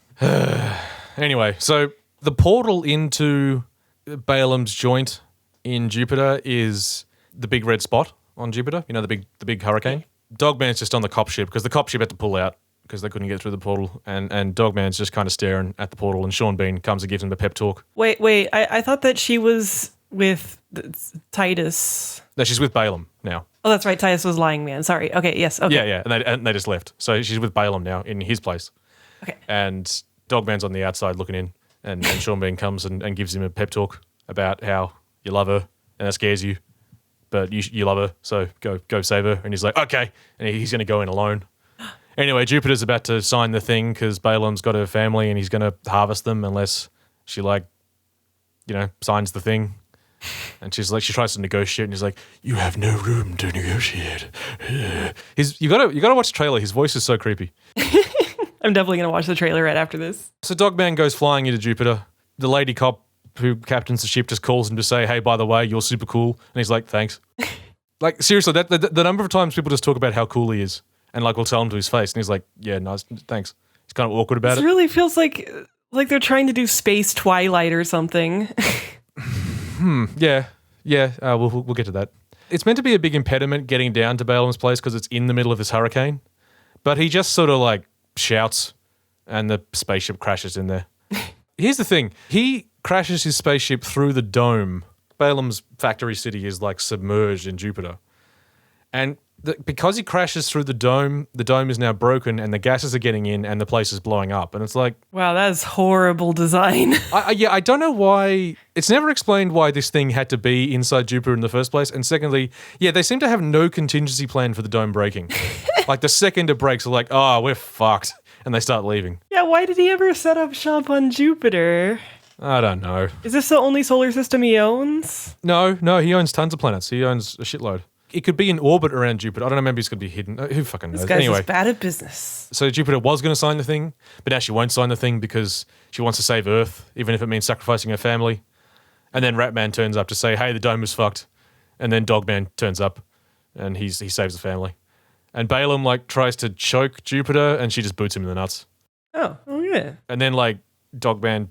Anyway, so the portal into Balaam's joint in Jupiter is the big red spot on Jupiter. The big hurricane. Dogman's just on the cop ship because the cop ship had to pull out because they couldn't get through the portal, and Dogman's just kind of staring at the portal, and Sean Bean comes and gives him a pep talk. Wait, I thought that she was with Titus. No, she's with Balaam now. Oh, that's right, Titus was lying man. Sorry. Okay, yes, okay. Yeah, and they just left. So she's with Balaam now in his place. Okay. And Dogman's on the outside looking in, and Sean Bean comes and gives him a pep talk about how you love her, and that scares you, but you love her, so go save her. And he's like, okay, and he's going to go in alone. Anyway, Jupiter's about to sign the thing because Balaam's got her family and he's going to harvest them unless she signs the thing. And she tries to negotiate and he's like, you have no room to negotiate. You gotta watch the trailer. His voice is so creepy. I'm definitely going to watch the trailer right after this. So Dogman goes flying into Jupiter. The lady cop who captains the ship just calls him to say, hey, by the way, you're super cool. And he's like, thanks. Like, seriously, the number of times people just talk about how cool he is. And like we'll tell him to his face, and he's like, "Yeah, nice, thanks." He's kind of awkward about it. It really feels like they're trying to do Space Twilight or something. Yeah. We'll get to that. It's meant to be a big impediment getting down to Balaam's place because it's in the middle of this hurricane, but he just sort of like shouts, and the spaceship crashes in there. Here's the thing: he crashes his spaceship through the dome. Balaam's factory city is like submerged in Jupiter. And because he crashes through the dome is now broken and the gases are getting in and the place is blowing up. And it's like... Wow, that is horrible design. I don't know why... It's never explained why this thing had to be inside Jupiter in the first place. And secondly, they seem to have no contingency plan for the dome breaking. Like the second it breaks, they're like, oh, we're fucked. And they start leaving. Yeah, why did he ever set up shop on Jupiter? I don't know. Is this the only solar system he owns? No, he owns tons of planets. He owns a shitload. It could be in orbit around Jupiter. I don't know, maybe it's going to be hidden. Who fucking knows? This guy's Anyway, just bad at business. so Jupiter was going to sign the thing, but now she won't sign the thing because she wants to save Earth, even if it means sacrificing her family. And then Ratman turns up to say, hey, the dome is fucked. And then Dogman turns up and he saves the family. And Balaam tries to choke Jupiter and she just boots him in the nuts. Oh yeah. And then Dogman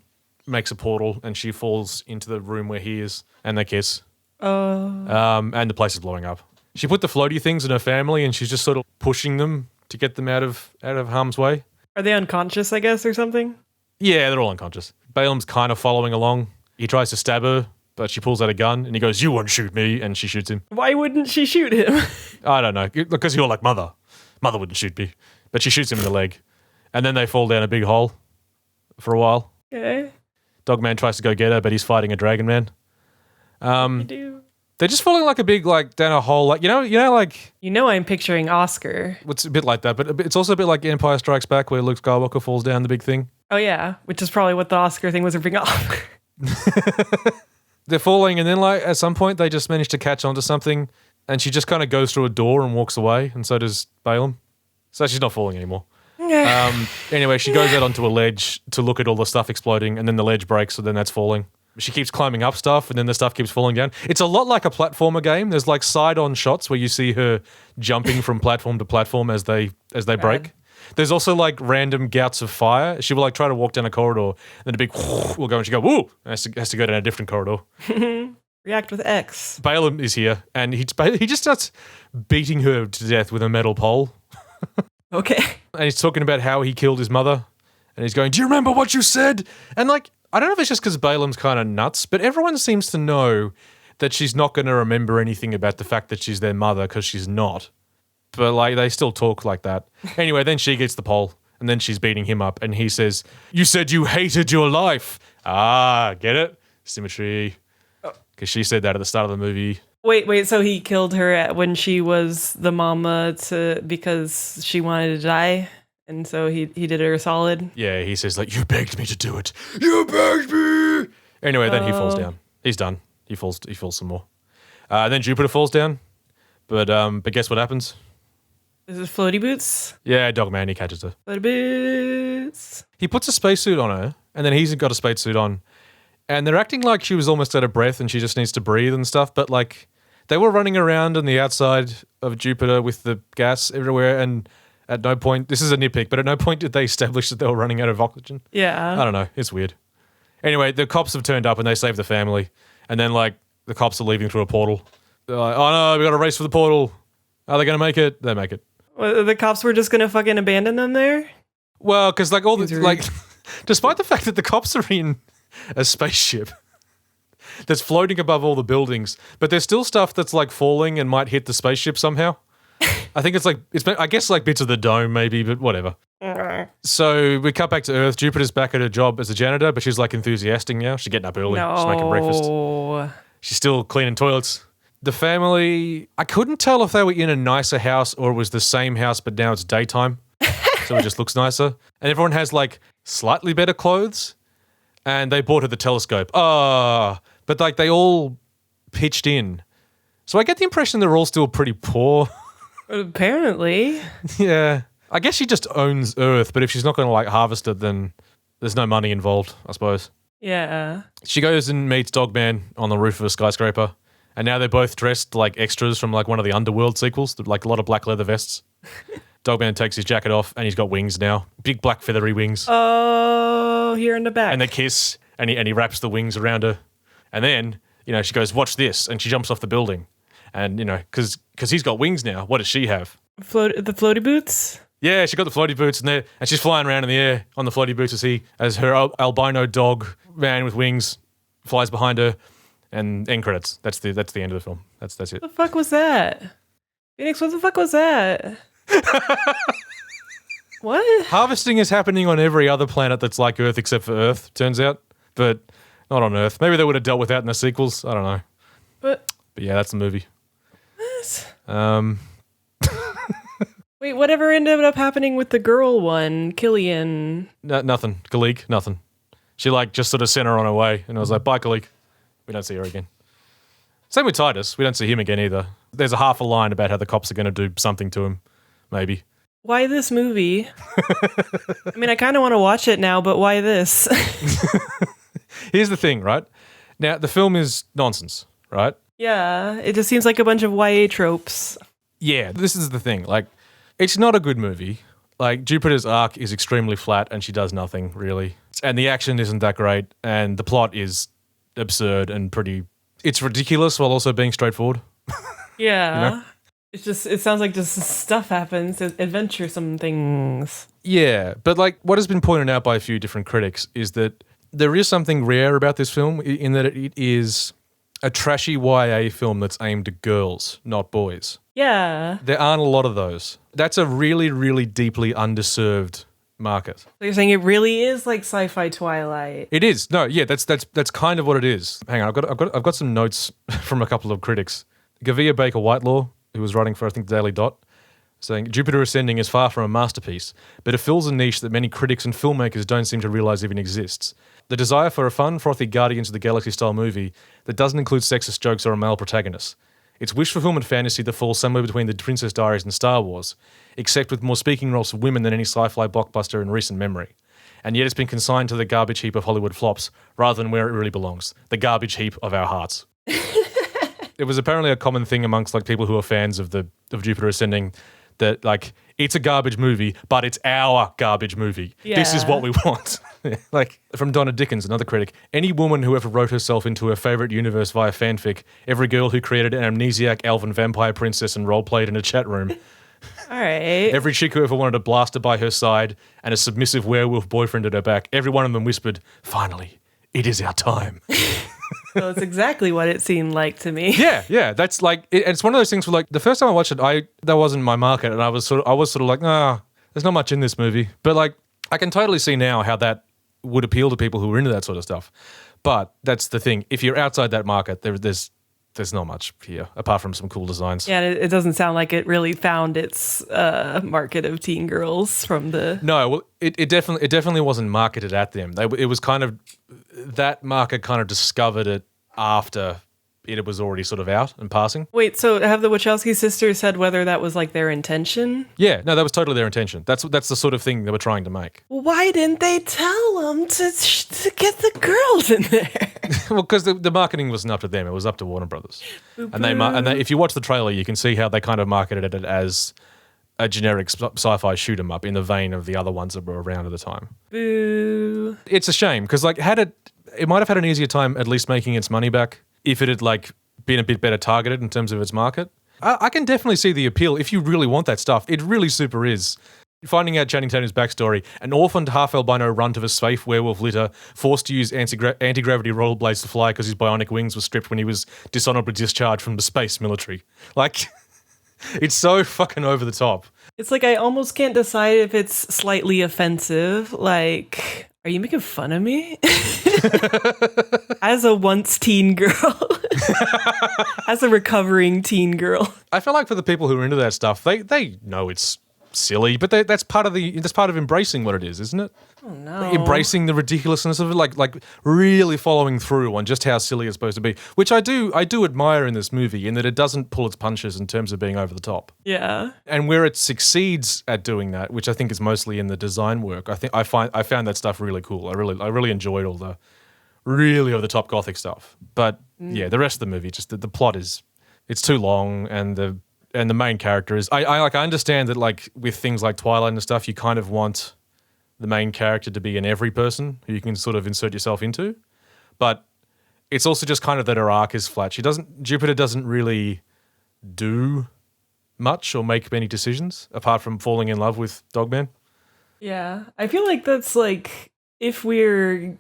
makes a portal and she falls into the room where he is and they kiss. And the place is blowing up. She put the floaty things in her family and she's just sort of pushing them to get them out of harm's way. Are they unconscious, I guess, or something? Yeah, they're all unconscious. Balaam's kind of following along. He tries to stab her, but she pulls out a gun and he goes, you won't shoot me, and she shoots him. Why wouldn't she shoot him? I don't know, because you're like, mother wouldn't shoot me. But she shoots him in the leg. And then they fall down a big hole for a while. Okay. Dogman tries to go get her, but he's fighting a dragon man. You do. They're just falling like a big, down a hole, I'm picturing Oscar. It's a bit like that, but it's also a bit like Empire Strikes Back where Luke Skywalker falls down the big thing. Oh yeah, which is probably what the Oscar thing was ripping off. They're falling, and then at some point they just manage to catch onto something, and she just kind of goes through a door and walks away, and so does Balaam. So she's not falling anymore. Anyway, she goes out onto a ledge to look at all the stuff exploding, and then the ledge breaks, so then that's falling. She keeps climbing up stuff, and then the stuff keeps falling down. It's a lot like a platformer game. There's side-on shots where you see her jumping from platform to platform as they break. There's also random gouts of fire. She will try to walk down a corridor, and then a big will go, and she go woo, and has to go down a different corridor. React with X. Balaam is here, and he just starts beating her to death with a metal pole. Okay. And he's talking about how he killed his mother, and he's going, do you remember what you said? And I don't know if it's just because Balaam's kind of nuts, but everyone seems to know that she's not going to remember anything about the fact that she's their mother because she's not. But they still talk like that. Anyway, then she gets the pole and then she's beating him up and he says, you said you hated your life. Ah, get it? Symmetry. Because she said that at the start of the movie. Wait, so he killed her when she was the mama because she wanted to die? And so he did her a solid? Yeah, he says you begged me to do it. You begged me! Anyway, then he falls down. He's done. He falls some more. Then Jupiter falls down. But guess what happens? Is it floaty boots? Yeah, Dogman, he catches her. Floaty boots. He puts a spacesuit on her, and then he's got a spacesuit on. And they're acting like she was almost out of breath and she just needs to breathe and stuff, but they were running around on the outside of Jupiter with the gas everywhere, and at no point, this is a nitpick, but at no point did they establish that they were running out of oxygen. Yeah. I don't know. It's weird. Anyway, the cops have turned up and they save the family. And then, the cops are leaving through a portal. They're like, oh no, we got to race for the portal. Are they going to make it? They make it. Well, the cops were just going to fucking abandon them there? Well, because, all the, despite the fact that the cops are in a spaceship that's floating above all the buildings, but there's still stuff that's, falling and might hit the spaceship somehow. I think I guess bits of the dome maybe, but whatever. So we cut back to Earth. Jupiter's back at her job as a janitor, but she's enthusiastic now. She's getting up early. No. She's making breakfast. She's still cleaning toilets. The family, I couldn't tell if they were in a nicer house or it was the same house, but now it's daytime. So it just looks nicer. And everyone has slightly better clothes. And they bought her the telescope. But they all pitched in. So I get the impression they're all still pretty poor. Apparently. Yeah. I guess she just owns Earth, but if she's not going to harvest it, then there's no money involved, I suppose. Yeah. She goes and meets Dogman on the roof of a skyscraper, and now they're both dressed like extras from one of the Underworld sequels, a lot of black leather vests. Dogman takes his jacket off, and he's got wings now. Big black feathery wings. Oh, here in the back. And they kiss, and he wraps the wings around her. And then, she goes, watch this, and she jumps off the building. And, because he's got wings now, what does she have? The floaty boots? Yeah, she got the floaty boots and she's flying around in the air on the floaty boots as her albino dog man with wings flies behind her, and end credits. That's the end of the film. That's it. What the fuck was that? Phoenix, what the fuck was that? What? Harvesting is happening on every other planet that's like Earth except for Earth, turns out. But not on Earth. Maybe they would have dealt with that in the sequels. I don't know. But yeah, that's the movie. What? Wait, whatever ended up happening with the girl one, Killian? Nothing. Kalik, nothing. She just sort of sent her on her way, and I was like, bye, Kalik. We don't see her again. Same with Titus. We don't see him again either. There's a half a line about how the cops are going to do something to him, maybe. Why this movie? I mean, I kind of want to watch it now, but why this? Here's the thing, right? Now, the film is nonsense, right? Yeah, it just seems like a bunch of YA tropes. Yeah, this is the thing. It's not a good movie. Jupiter's arc is extremely flat and she does nothing, really. And the action isn't that great. And the plot is absurd and it's ridiculous while also being straightforward. Yeah. You know? It sounds like just stuff happens, adventuresome things. Yeah, but what has been pointed out by a few different critics is that there is something rare about this film in that it is a trashy YA film that's aimed at girls, not boys. Yeah. There aren't a lot of those. That's a really, really deeply underserved market. So you're saying it really is like sci-fi Twilight? It is. No, yeah, that's kind of what it is. Hang on, I've got some notes from a couple of critics. Gavia Baker Whitelaw, who was writing for, I think, the Daily Dot, saying, Jupiter Ascending is far from a masterpiece, but it fills a niche that many critics and filmmakers don't seem to realize even exists. The desire for a fun, frothy Guardians of the Galaxy-style movie that doesn't include sexist jokes or a male protagonist. It's wish-fulfillment fantasy that falls somewhere between the Princess Diaries and Star Wars, except with more speaking roles for women than any sci-fi blockbuster in recent memory. And yet it's been consigned to the garbage heap of Hollywood flops, rather than where it really belongs, the garbage heap of our hearts. It was apparently a common thing amongst people who are fans of Jupiter Ascending that it's a garbage movie, but it's our garbage movie. Yeah. This is what we want. From Donna Dickens, another critic, any woman who ever wrote herself into her favorite universe via fanfic, every girl who created an amnesiac elven vampire princess and roleplayed in a chat room. All right. Every chick who ever wanted a blaster by her side and a submissive werewolf boyfriend at her back, every one of them whispered, finally, it is our time. So it's exactly what it seemed like to me. Yeah. That's it's one of those things where the first time I watched it, that wasn't my market, and I was sort of like, there's not much in this movie. But I can totally see now how that would appeal to people who are into that sort of stuff. But that's the thing. If you're outside that market, there's not much here apart from some cool designs. Yeah, it doesn't sound like it really found its market of teen girls from the. No, well, it definitely wasn't marketed at them. It was kind of that market kind of discovered it after it was already sort of out and passing. Wait, so have the Wachowski sisters said whether that was their intention? Yeah, no, that was totally their intention. That's the sort of thing they were trying to make. Why didn't they tell them to get the girls in there? Well, because the marketing wasn't up to them; it was up to Warner Brothers. And they, if you watch the trailer, you can see how they kind of marketed it as a generic sci-fi shoot 'em up in the vein of the other ones that were around at the time. Boo! It's a shame because it might have had an easier time at least making its money back if it had been a bit better targeted in terms of its market. I can definitely see the appeal if you really want that stuff. It really super is. Finding out Channing Tatum's backstory, an orphaned half-albino runt of a safe werewolf litter, forced to use anti-gravity rollerblades to fly because his bionic wings were stripped when he was dishonorably discharged from the space military. It's so fucking over the top. It's I almost can't decide if it's slightly offensive. Are you making fun of me? As a once teen girl. As a recovering teen girl. I feel like for the people who are into that stuff, they know it's silly, but that's part of embracing what it is, isn't it? Oh no. Embracing the ridiculousness of it, really following through on just how silly it's supposed to be, which I do admire in this movie, in that it doesn't pull its punches in terms of being over the top. Yeah. And where it succeeds at doing that, which I think is mostly in the design work, I found that stuff really cool. I really enjoyed all the really over the top gothic stuff. But yeah, the rest of the movie, just the plot it's too long, and the main character is I understand that with things like Twilight and stuff, you kind of want the main character to be an every person who you can sort of insert yourself into, but it's also just kind of that her arc is flat. Jupiter doesn't really do much or make many decisions apart from falling in love with Dogman. Yeah, I feel like that's if we're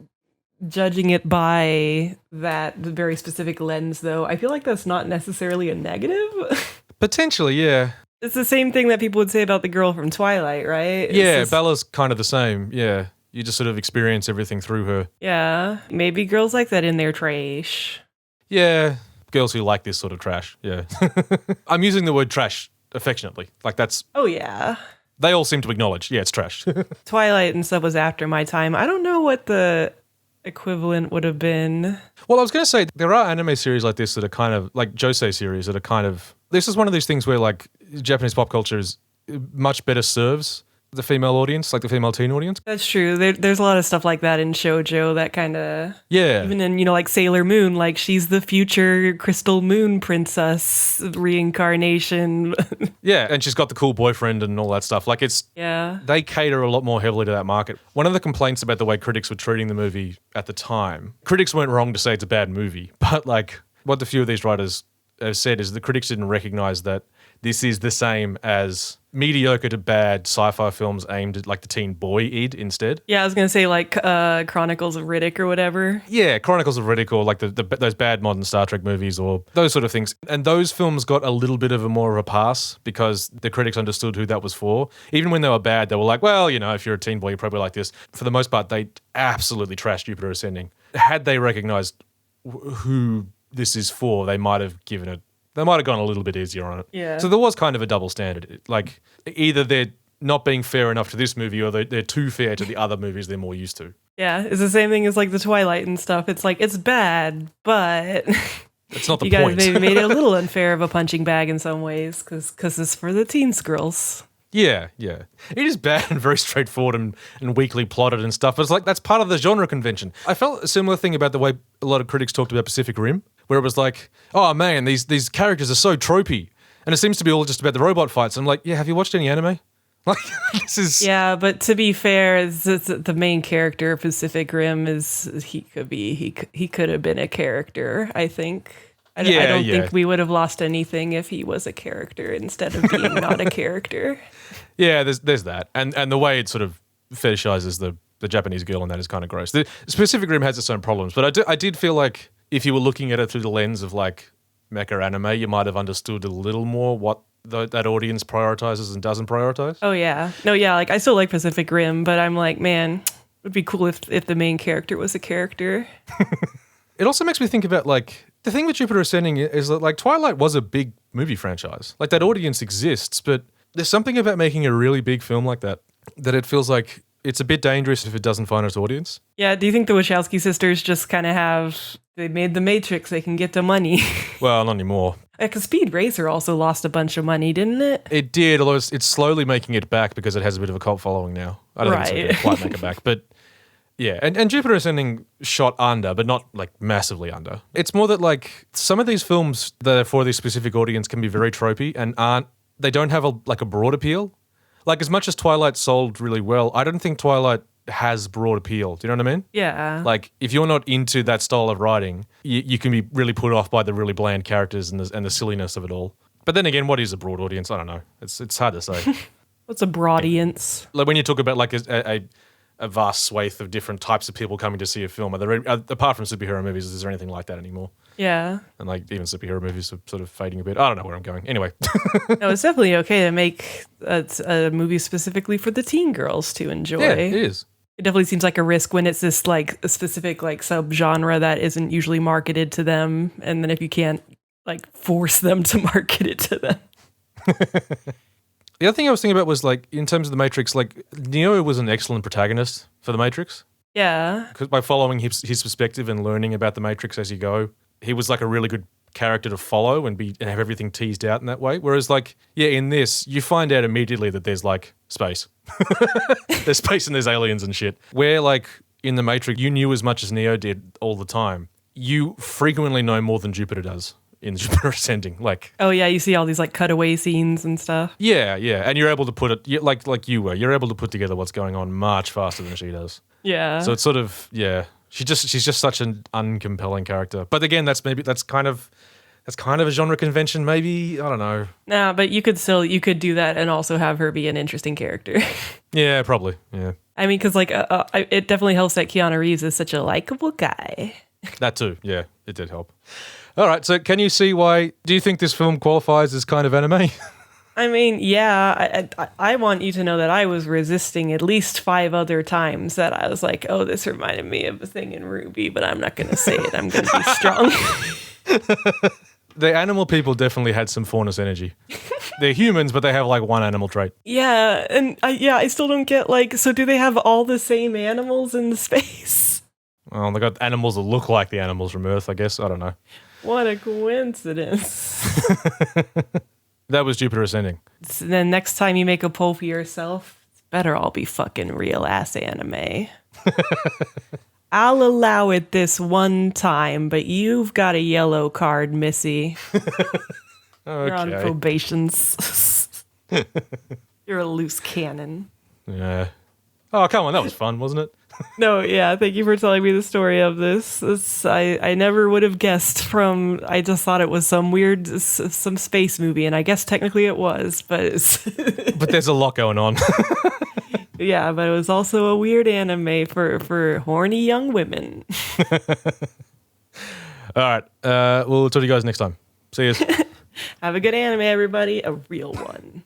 judging it by that very specific lens, though, I feel like that's not necessarily a negative. Potentially, yeah. It's the same thing that people would say about the girl from Twilight, right? Yeah, Bella's kind of the same. Yeah. You just sort of experience everything through her. Yeah, maybe girls like that in their trash. Yeah, girls who like this sort of trash. Yeah. I'm using the word trash affectionately. Like that's, Oh, yeah. they all seem to acknowledge, yeah, it's trash. Twilight and stuff was after my time. I don't know what the equivalent would have been. Well, I was going to say, there are anime series like this that are kind of, like Josei series that are kind of, this is one of these things where like Japanese pop culture is much better serves the female audience, like the female teen audience. That's true. There's a lot of stuff like that in shoujo that kind of, Yeah. even in, like Sailor Moon, like she's the future Crystal Moon princess reincarnation. Yeah, and she's got the cool boyfriend and all that stuff. Like it's, Yeah. they cater a lot more heavily to that market. One of the complaints about the way critics were treating the movie at the time, critics weren't wrong to say it's a bad movie, but like what the few of these writers have said is the critics didn't recognize that this is the same as mediocre to bad sci-fi films aimed at like the teen boy id instead. Yeah, I was gonna say like Chronicles of Riddick or whatever. Yeah, Chronicles of Riddick or like those bad modern Star Trek movies or those sort of things. And those films got a little bit of a more of a pass because the critics understood who that was for. Even when they were bad, they were like, well, you know, if you're a teen boy, you probably like this. For the most part, they absolutely trashed Jupiter Ascending. Had they recognized who this is for, they might have given it, they might have gone a little bit easier on it. Yeah. So there was kind of a double standard. Like either they're not being fair enough to this movie or they're too fair to the other movies they're more used to. Yeah, it's the same thing as like the Twilight and stuff. It's like it's bad, but That's not the you guys point. maybe made it a little unfair of a punching bag in some ways because it's for the teens girls. Yeah, yeah. It is bad and very straightforward and weakly plotted and stuff. But it's like that's part of the genre convention. I felt a similar thing about the way a lot of critics talked about Pacific Rim, where it was like, oh man, these characters are so tropey. And it seems to be all just about the robot fights. I'm like, yeah, have you watched any anime? Like, this is... Yeah, but to be fair, the main character of Pacific Rim he could have been a character, I think. I don't think we would have lost anything if he was a character instead of being not a character. Yeah, there's that. And the way it sort of fetishizes the Japanese girl in that is kind of gross. The Pacific Rim has its own problems, but I did feel like if you were looking at it through the lens of like mecha anime, you might have understood a little more what that audience prioritizes and doesn't prioritize. Oh, yeah. No, yeah, like I still like Pacific Rim, but I'm like, man, it would be cool if the main character was a character. It also makes me think about like the thing with Jupiter Ascending is that like Twilight was a big movie franchise. Like that audience exists, but there's something about making a really big film like that it feels like it's a bit dangerous if it doesn't find its audience. Yeah, do you think the Wachowski sisters just kind of they made The Matrix, they can get the money? Well, not anymore. Because Speed Racer also lost a bunch of money, didn't it? It did, although it's slowly making it back because it has a bit of a cult following now. I don't think it's going to quite make it back, but yeah. And Jupiter Ascending shot under, but not like massively under. It's more that like some of these films that are for this specific audience can be very tropey and they don't have a broad appeal. Like as much as Twilight sold really well, I don't think Twilight has broad appeal. Do you know what I mean? Yeah. Like if you're not into that style of writing, you can be really put off by the really bland characters and the silliness of it all. But then again, what is a broad audience? I don't know. It's hard to say. What's a broad audience? Like when you talk about like a vast swathe of different types of people coming to see a film, apart from superhero movies, is there anything like that anymore? Yeah. And like even superhero movies are sort of fading a bit. I don't know where I'm going. Anyway. No, it's definitely okay to make a movie specifically for the teen girls to enjoy. Yeah, it is. It definitely seems like a risk when it's this like a specific like subgenre that isn't usually marketed to them, and then if you can't like force them to market it to them. The other thing I was thinking about was like in terms of the Matrix, like Neo was an excellent protagonist for the Matrix. Yeah. Because by following his perspective and learning about the Matrix as you go, he was like a really good character to follow and have everything teased out in that way. Whereas like, yeah, in this, you find out immediately that there's like space. There's space and there's aliens and shit. Where like in the Matrix, you knew as much as Neo did all the time. You frequently know more than Jupiter does in Jupiter Ascending. Like, oh yeah, you see all these like cutaway scenes and stuff. Yeah, and you're able to put it like you were. You're able to put together what's going on much faster than she does. Yeah. So it's sort of she's just such an uncompelling character. But again, that's kind of a genre convention. Maybe I don't know. Nah, but you could do that and also have her be an interesting character. Yeah, probably. Yeah. I mean, because it definitely helps that Keanu Reeves is such a likable guy. That too, yeah, it did help. All right, so can you see why? Do you think this film qualifies as kind of anime? I mean, yeah, I want you to know that I was resisting at least 5 other times that I was like, oh, this reminded me of a thing in Ruby, but I'm not going to say it. I'm going to be strong. The animal people definitely had some faunus energy. They're humans, but they have like one animal trait. Yeah, and I still don't get so do they have all the same animals in space? Well, they got animals that look like the animals from Earth, I guess. I don't know. What a coincidence. That was Jupiter Ascending. So then next time you make a poll for yourself, it's better all be fucking real ass anime. I'll allow it this one time, but you've got a yellow card, Missy. You're on probations. You're a loose cannon. Yeah. Oh, come on. That was fun, wasn't it? No, yeah, thank you for telling me the story of this. I never would have guessed from, I just thought it was some weird, some space movie, and I guess technically it was, but but there's a lot going on. Yeah, but it was also a weird anime for horny young women. All right, we'll talk to you guys next time. See you. Have a good anime, everybody. A real one.